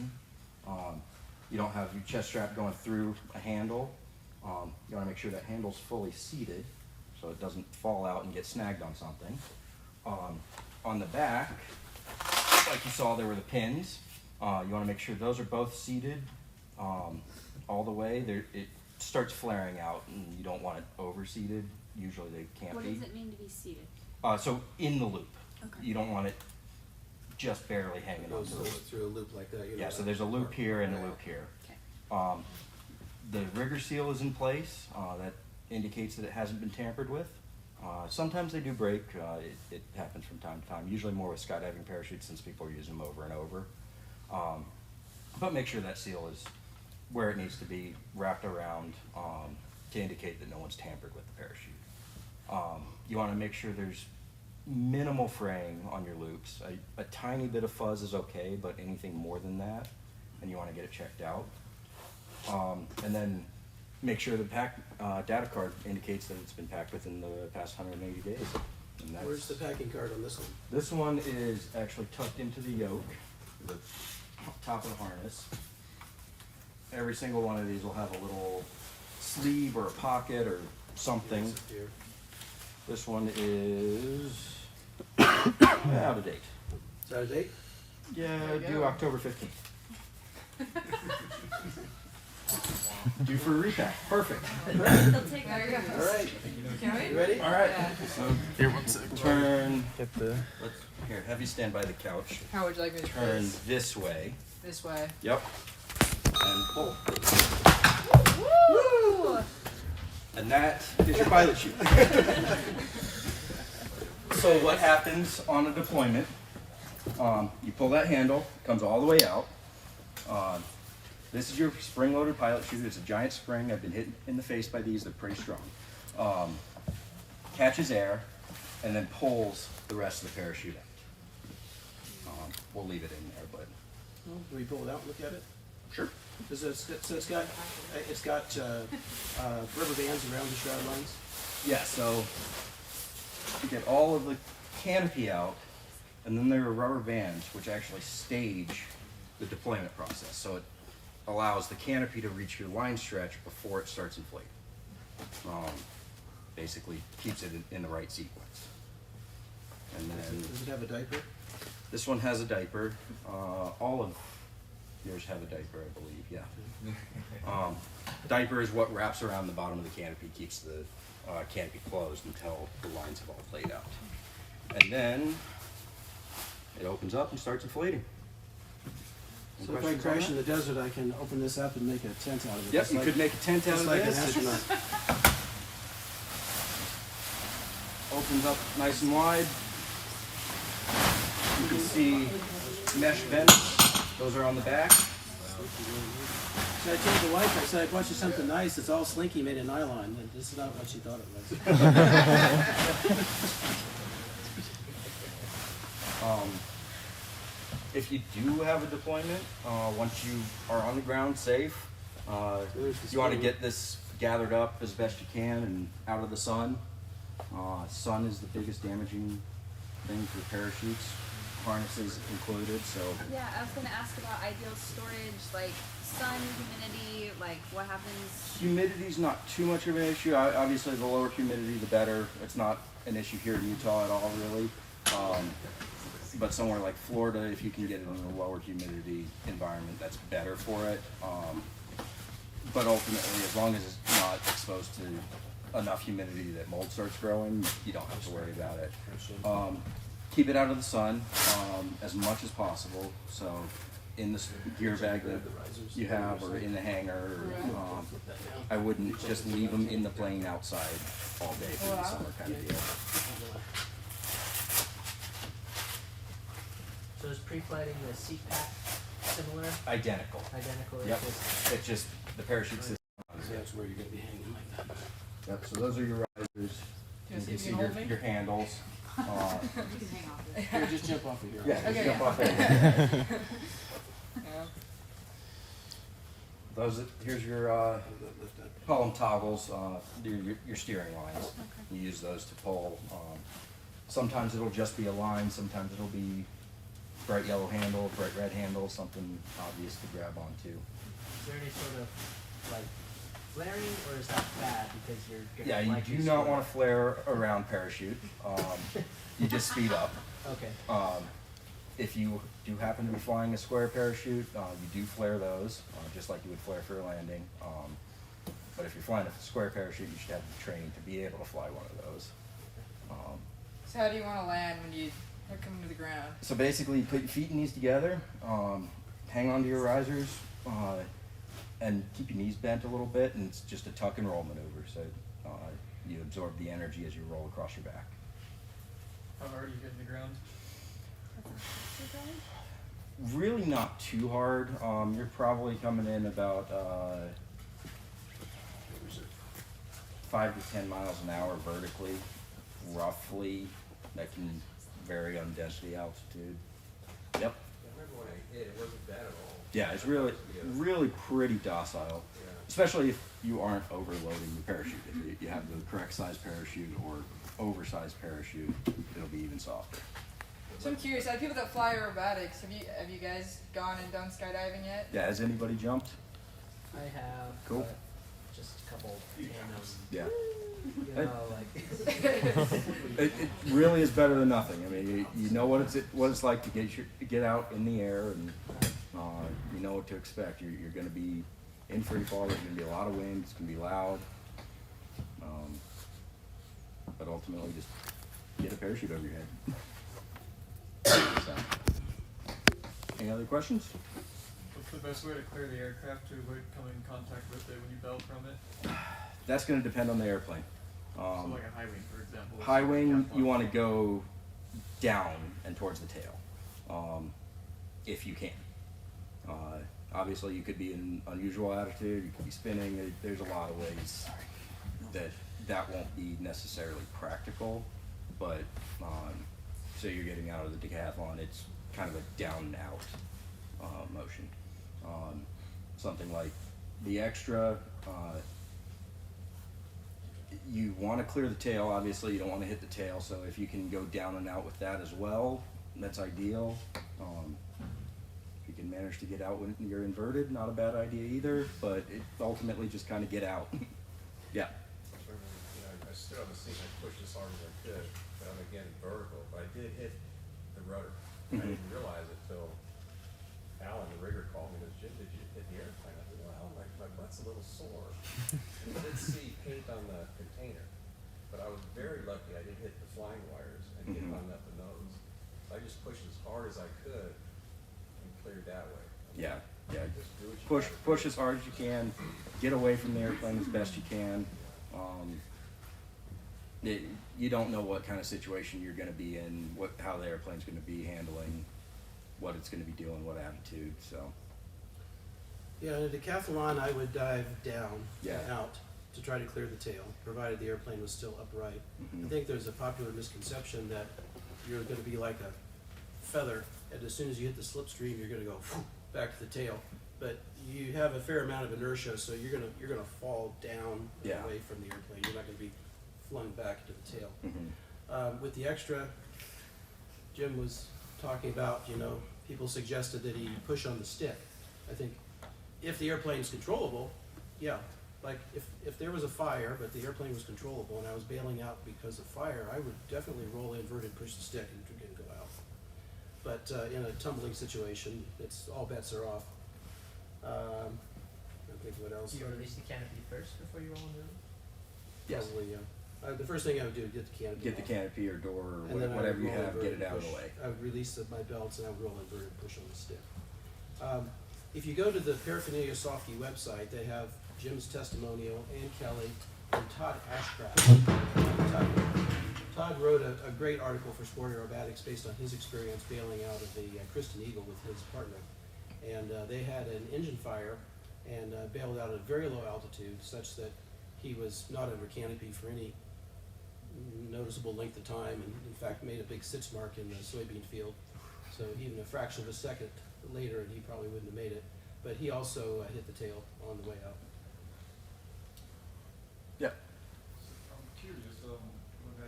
You don't have your chest strap going through a handle. You want to make sure that handle's fully seated so it doesn't fall out and get snagged on something. On the back, like you saw, there were the pins. You want to make sure those are both seated all the way. It starts flaring out, and you don't want it over-seated. Usually they can't What be. does it mean to be seated? So in the loop. Okay. You don't want it just barely hanging It onto goes the loop. through a loop like that. Yeah, so there's a loop here and a loop here. Okay. The rigger seal is in place. That indicates that it hasn't been tampered with. Sometimes they do break. It happens from time to time, usually more with skydiving parachutes since people are using them over and over. But make sure that seal is where it needs to be, wrapped around to indicate that no one's tampered with the parachute. You want to make sure there's minimal fraying on your loops. A tiny bit of fuzz is okay, but anything more than that and you want to get it checked out. And then make sure the data card indicates that it's been packed within the past 180 days. And that's, Where's the packing card on this one? this one is actually tucked into the yoke, the top of the harness. Every single one of these will have a little sleeve or a pocket or something. It's up here. This one is out of date. Is that a date? Yeah, There you due go. October 15th. Due for a repack. Perfect. They'll take There you our go. All right, Can we? you ready? All right. Yeah. So Here, one sec. turn. Get the. Let's here. Have you stand by the couch. How would you like me to Turn face? this way. This way. Yep. And pull. Woo! And that is your pilot chute. So what happens on a deployment? You pull that handle, comes all the way out. This is your spring-loaded pilot chute. It's a giant spring. I've been hit in the face by these. They're pretty strong. Catches air, and then pulls the rest of the parachute out. We'll leave it in there, but Can we pull it out and look at it? sure. So it's got rubber bands around the shroud lines. Yeah, so you get all of the canopy out, and then there are rubber bands which actually stage the deployment process. So it allows the canopy to reach your line stretch before it starts inflating. Basically keeps it in the right sequence. And then Does it have a diaper? this one has a diaper. All of yours have a diaper, I believe, yeah. Diaper is what wraps around the bottom of the canopy, keeps the canopy closed until the lines have all played out. And then it opens up and starts inflating. Any So if I questions on crash that? in the desert, I can open this up and make a tent out of it. Yep, Just you like- could make a tent out just of like an this. astronaut. Opens up nice and wide. You can see mesh vents. Those are on the back. So I told the wife, I said, I bought you something nice. It's all slinky made of nylon. And this is not what she thought it was. If you do have a deployment, once you are on the ground safe, There's the you want to spring. get this gathered up as best you can and out of the sun. Sun is the biggest damaging thing for parachutes, harnesses included. So Yeah, I was gonna ask about ideal storage, like sun, humidity, like what happens. humidity's not too much of an issue. Obviously, the lower humidity, the better. It's not an issue here in Utah at all, really. But somewhere like Florida, if you can get it in a lower humidity environment, that's better for it. But ultimately, as long as it's not exposed to enough humidity that mold starts growing, you don't have to worry about it. Keep it out of the sun as much as possible. So in the gear bag that you have or in the hangar, I wouldn't just leave them in the plane outside all day for the summer kind of deal. So is pre-flighting the seat pack similar, Identical. identical? Yep. It's just the parachute system. So that's where you're going to be hanging like that. Yep, so those are your risers. You You see can if see you can hold me? your handles. You can hang off it. Here, just jump off of here. Yeah, just Okay, jump yeah. off there. Yeah. Those, here's your column toggles, your steering lines. You use those to pull. Sometimes it'll just be a line, sometimes it'll be bright yellow handle, bright red handle, something obvious to grab onto. Is there any sort of like flaring, or is that bad because you're gonna Yeah, you likely do not slow want to flare around parachute. You just speed up. down? Okay. If you do happen to be flying a square parachute, you do flare those, just like you would flare for a landing. But if you're flying a square parachute, you should have the training to be able to fly one of those. So how do you want to land when you are coming to the ground? So basically, you put your feet and knees together, hang onto your risers, and keep your knees bent a little bit, and it's just a tuck and roll maneuver. So you absorb the energy as you roll across your back. How hard are you hitting the ground? Really not too hard. You're probably coming in about 5 to 10 miles an hour vertically, roughly. That can vary on density, altitude. Yep. I remember when I hit, it wasn't bad at all. Yeah, it's really pretty docile, especially if you aren't overloading the parachute. If you have the correct size parachute or oversized parachute, it'll be even softer. So I'm curious, out of people that fly aerobatics, have you guys gone and done skydiving yet? Yeah, has anybody jumped? I have. Cool. but Just a couple random. Yeah. You know, like. It really is better than nothing. I mean, you know what it's like to get out in the air, and you know what to expect. You're going to be in free fall. There's going to be a lot of wind. It's going to be loud. But ultimately, just get a parachute over your head. So, any other questions? What's the best way to clear the aircraft to avoid coming in contact with it when you bail from it? That's going to depend on the airplane. So like a high wing, for example. High wing, you want to go down and towards the tail, if you can. Obviously, you could be in unusual attitude. You could be spinning. There's a lot of ways that won't be necessarily practical, but so you're getting out of the decathlon. It's kind of a down and out motion. Something like the extra. You want to clear the tail, obviously. You don't want to hit the tail, so if you can go down and out with that as well, that's ideal. If you can manage to get out when you're inverted, not a bad idea either, but it ultimately just kind of get out. Yeah. I stood on the seat and I pushed as hard as I could, but I'm again vertical, but I did hit the rudder. I didn't realize it till Alan, the rigger, called me and goes, Jim, did you hit the airplane? I said, well, my butt's a little sore. I did see paint on the container, but I was very lucky I didn't hit the flying wires and get hung up the nose. So I just pushed as hard as I could and cleared that way. Yeah. Just do what you Push as hard as you can. Get away from the airplane as best you can. You don't know what kind of situation you're going to be in, how the airplane's going to be handling, what it's going to be doing, what attitude. So. Yeah, in a decathlon, I would dive down Yeah. and out to try to clear the tail, provided the airplane was still upright. I think there's a popular misconception that you're going to be like a feather, and as soon as you hit the slipstream, you're going to go back to the tail. But you have a fair amount of inertia, so you're gonna fall down Yeah. away from the airplane. You're not going to be flung back to the tail. With the extra, Jim was talking about, people suggested that he push on the stick. I think if the airplane's controllable, yeah. Like if there was a fire, but the airplane was controllable and I was bailing out because of fire, I would definitely roll inverted, push the stick, and go out. But in a tumbling situation, all bets are off. I think what else? Do you release the canopy first before you roll into it? Yes. Probably, yeah. The first thing I would do is get the canopy. Get the off. canopy or door or And then I whatever would you roll have, get inverted, it out of the push. way. I would release my belts and I would roll inverted, push on the stick. If you go to the Paraphernalia Softy website, they have Jim's testimonial, Ann Kelly, and Todd Ashcraft. Todd wrote a great article for Sport Aerobatics based on his experience bailing out of the Kristen Eagle with his partner. And they had an engine fire and bailed out at a very low altitude such that he was not under canopy for any noticeable length of time, and in fact made a big stitch mark in the soybean field. So even a fraction of a second later, and he probably wouldn't have made it. But he also hit the tail on the way out. Yeah. I'm curious, when I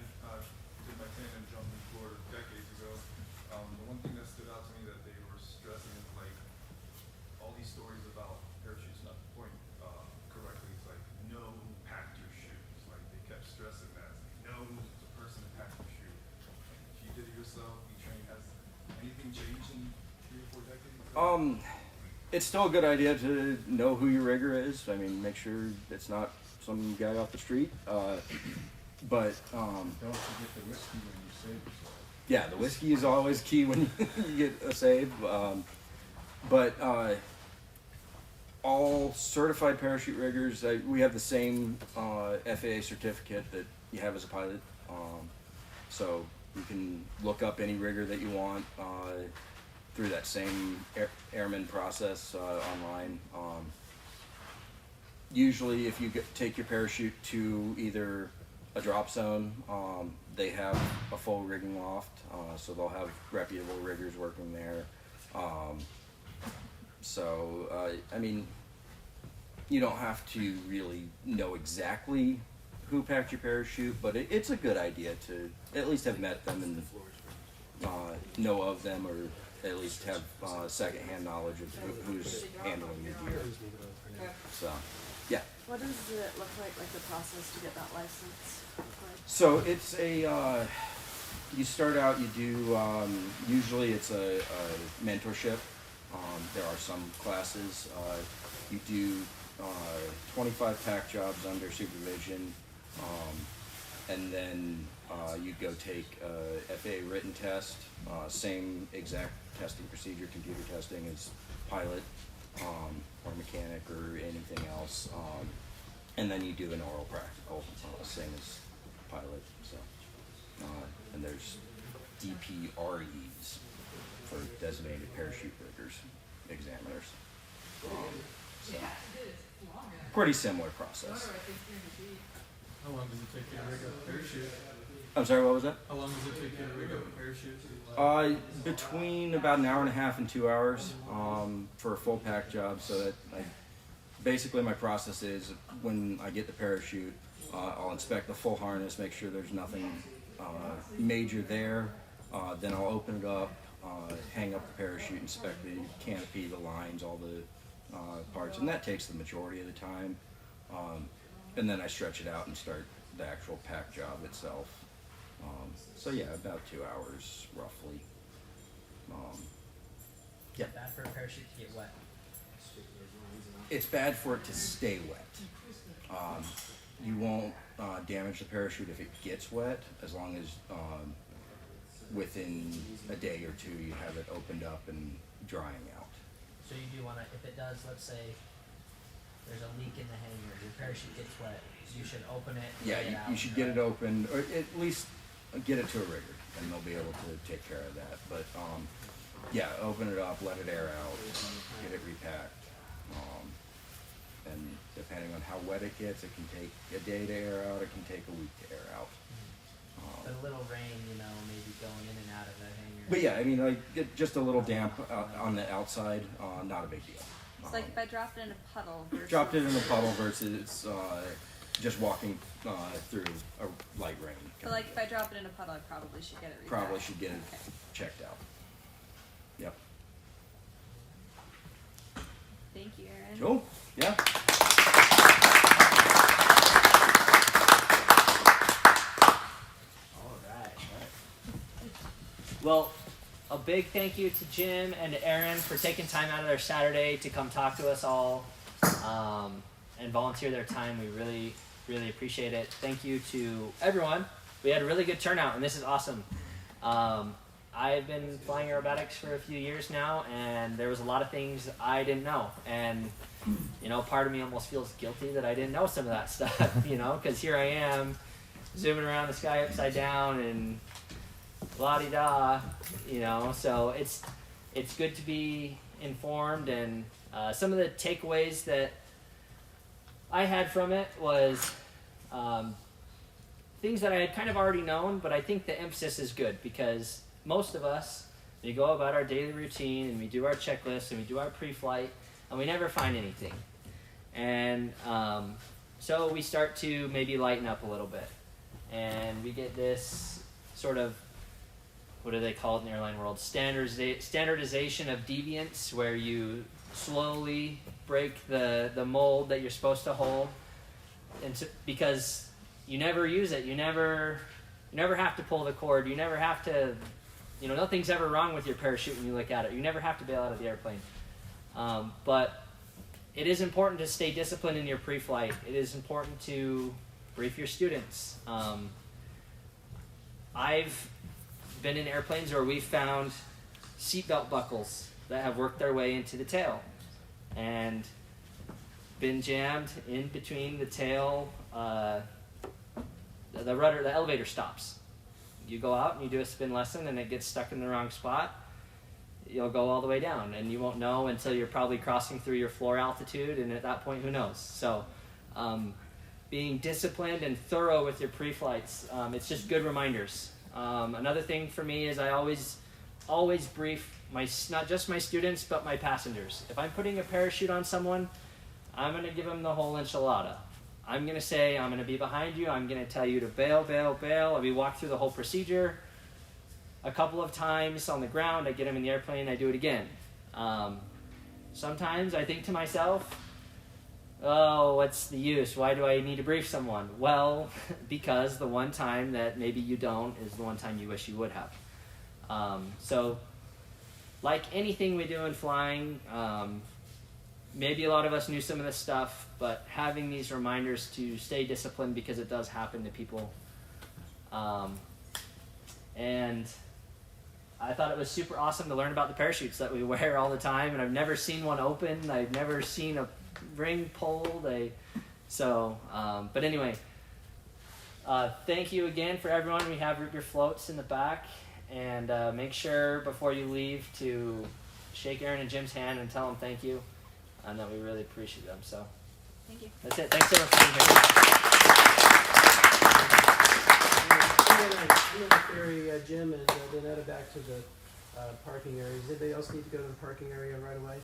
did my tandem jumping tour decades ago, the one thing that stood out to me that they were stressing is like all these stories about parachutes not deploying correctly. It's like know who packed your shoes. Like they kept stressing that. Know who's the person that packed your shoe. If you did it yourself, you trained. Has anything changed in 3 or 4 decades? It's still a good idea to know who your rigger is. I mean, make sure it's not some guy off the street. But Don't forget the whiskey when you save yourself. yeah, the whiskey is always key when you get a save. But all certified parachute riggers, we have the same FAA certificate that you have as a pilot. So you can look up any rigger that you want through that same airman process online. Usually if you take your parachute to either a drop zone, they have a full rigging loft, so they'll have reputable riggers working there. So, I mean, you don't have to really know exactly who packed your parachute, but it's a good idea to at least have met them and know of them, or at least have secondhand knowledge of who's handling your gear. So, yeah. What does it look like the process to get that license look like? So it's a, you start out, you do, usually it's a mentorship. There are some classes. You do 25 pack jobs under supervision, and then you go take a FAA written test, same exact testing procedure, computer testing as pilot or mechanic or anything else, and then you do an oral practical, same as pilot. So, and there's DPREs for designated parachute riggers, examiners. So, pretty similar process. How long does it take you to rig up a parachute? I'm sorry, what was that? How long does it take you to rig up a parachute? Between about an hour and a half and 2 hours for a full pack job. So that basically my process is when I get the parachute, I'll inspect the full harness, make sure there's nothing major there. Then I'll open it up, hang up the parachute, inspect the canopy, the lines, all the parts, and that takes the majority of the time. And then I stretch it out and start the actual pack job itself. So yeah, about 2 hours roughly. Yeah. Bad for a parachute to get wet. It's bad for it to stay wet. You won't damage the parachute if it gets wet, as long as within a day or two you have it opened up and drying out. So you do want to, if it does, let's say there's a leak in the hanger, your parachute gets wet, you should open it. Yeah, lay it out you should and get dry it open, or at least get it to a rigger, and they'll be able to take care of that. But yeah, open it up, let it air out, get it repacked. And depending on how wet it gets, it can take a day to air out, it can take a week to air out. But a little rain, maybe going in and out of the hanger. But yeah, I mean, get just a little damp on the outside, not a big deal. It's like if I dropped it in a puddle versus... Dropped it in a puddle versus just walking through a light rain. But like if I drop it in a puddle, I probably should get it repacked. Probably should get it Okay. checked out. Yep. Thank you, Aaron. Cool. Yeah. All right. Well, a big thank you to Jim and to Aaron for taking time out of their Saturday to come talk to us all and volunteer their time. We really, really appreciate it. Thank you to everyone. We had a really good turnout, and this is awesome. I've been flying aerobatics for a few years now, and there was a lot of things I didn't know. And, part of me almost feels guilty that I didn't know some of that stuff, because here I am zooming around the sky upside down and la-di-da, so it's good to be informed. And some of the takeaways that I had from it was things that I had kind of already known, but I think the emphasis is good because most of us, we go about our daily routine and we do our checklist and we do our pre-flight and we never find anything. And so we start to maybe lighten up a little bit. And we get this sort of, what do they call it in the airline world? Standardization of deviance, where you slowly break the mold that you're supposed to hold. And so, because you never use it, you never have to pull the cord, you never have to, nothing's ever wrong with your parachute when you look at it. You never have to bail out of the airplane. But it is important to stay disciplined in your pre-flight. It is important to brief your students. I've been in airplanes where we've found seatbelt buckles that have worked their way into the tail and been jammed in between the tail, the rudder, the elevator stops. You go out and you do a spin lesson and it gets stuck in the wrong spot, you'll go all the way down and you won't know until you're probably crossing through your floor altitude, and at that point, who knows? So being disciplined and thorough with your pre-flights, it's just good reminders. Another thing for me is I always always brief not just my students, but my passengers. If I'm putting a parachute on someone, I'm going to give them the whole enchilada. I'm going to say, I'm going to be behind you. I'm going to tell you to bail, bail, bail. We walk through the whole procedure. A couple of times on the ground, I get them in the airplane, I do it again. Sometimes I think to myself, oh, what's the use? Why do I need to brief someone? Well, because the one time that maybe you don't is the one time you wish you would have. So, like anything we do in flying, maybe a lot of us knew some of this stuff, but having these reminders to stay disciplined because it does happen to people. And I thought it was super awesome to learn about the parachutes that we wear all the time, and I've never seen one open. I've never seen a ring pulled. But anyway, thank you again for everyone. We have root beer floats in the back, and make sure before you leave to shake Aaron and Jim's hand and tell them thank you, and that we really appreciate them. So Thank you. that's it. Thanks everyone for being here. I'm gonna ferry Jim and Donetta back to the parking area. Does anybody else need to go to the parking area right away?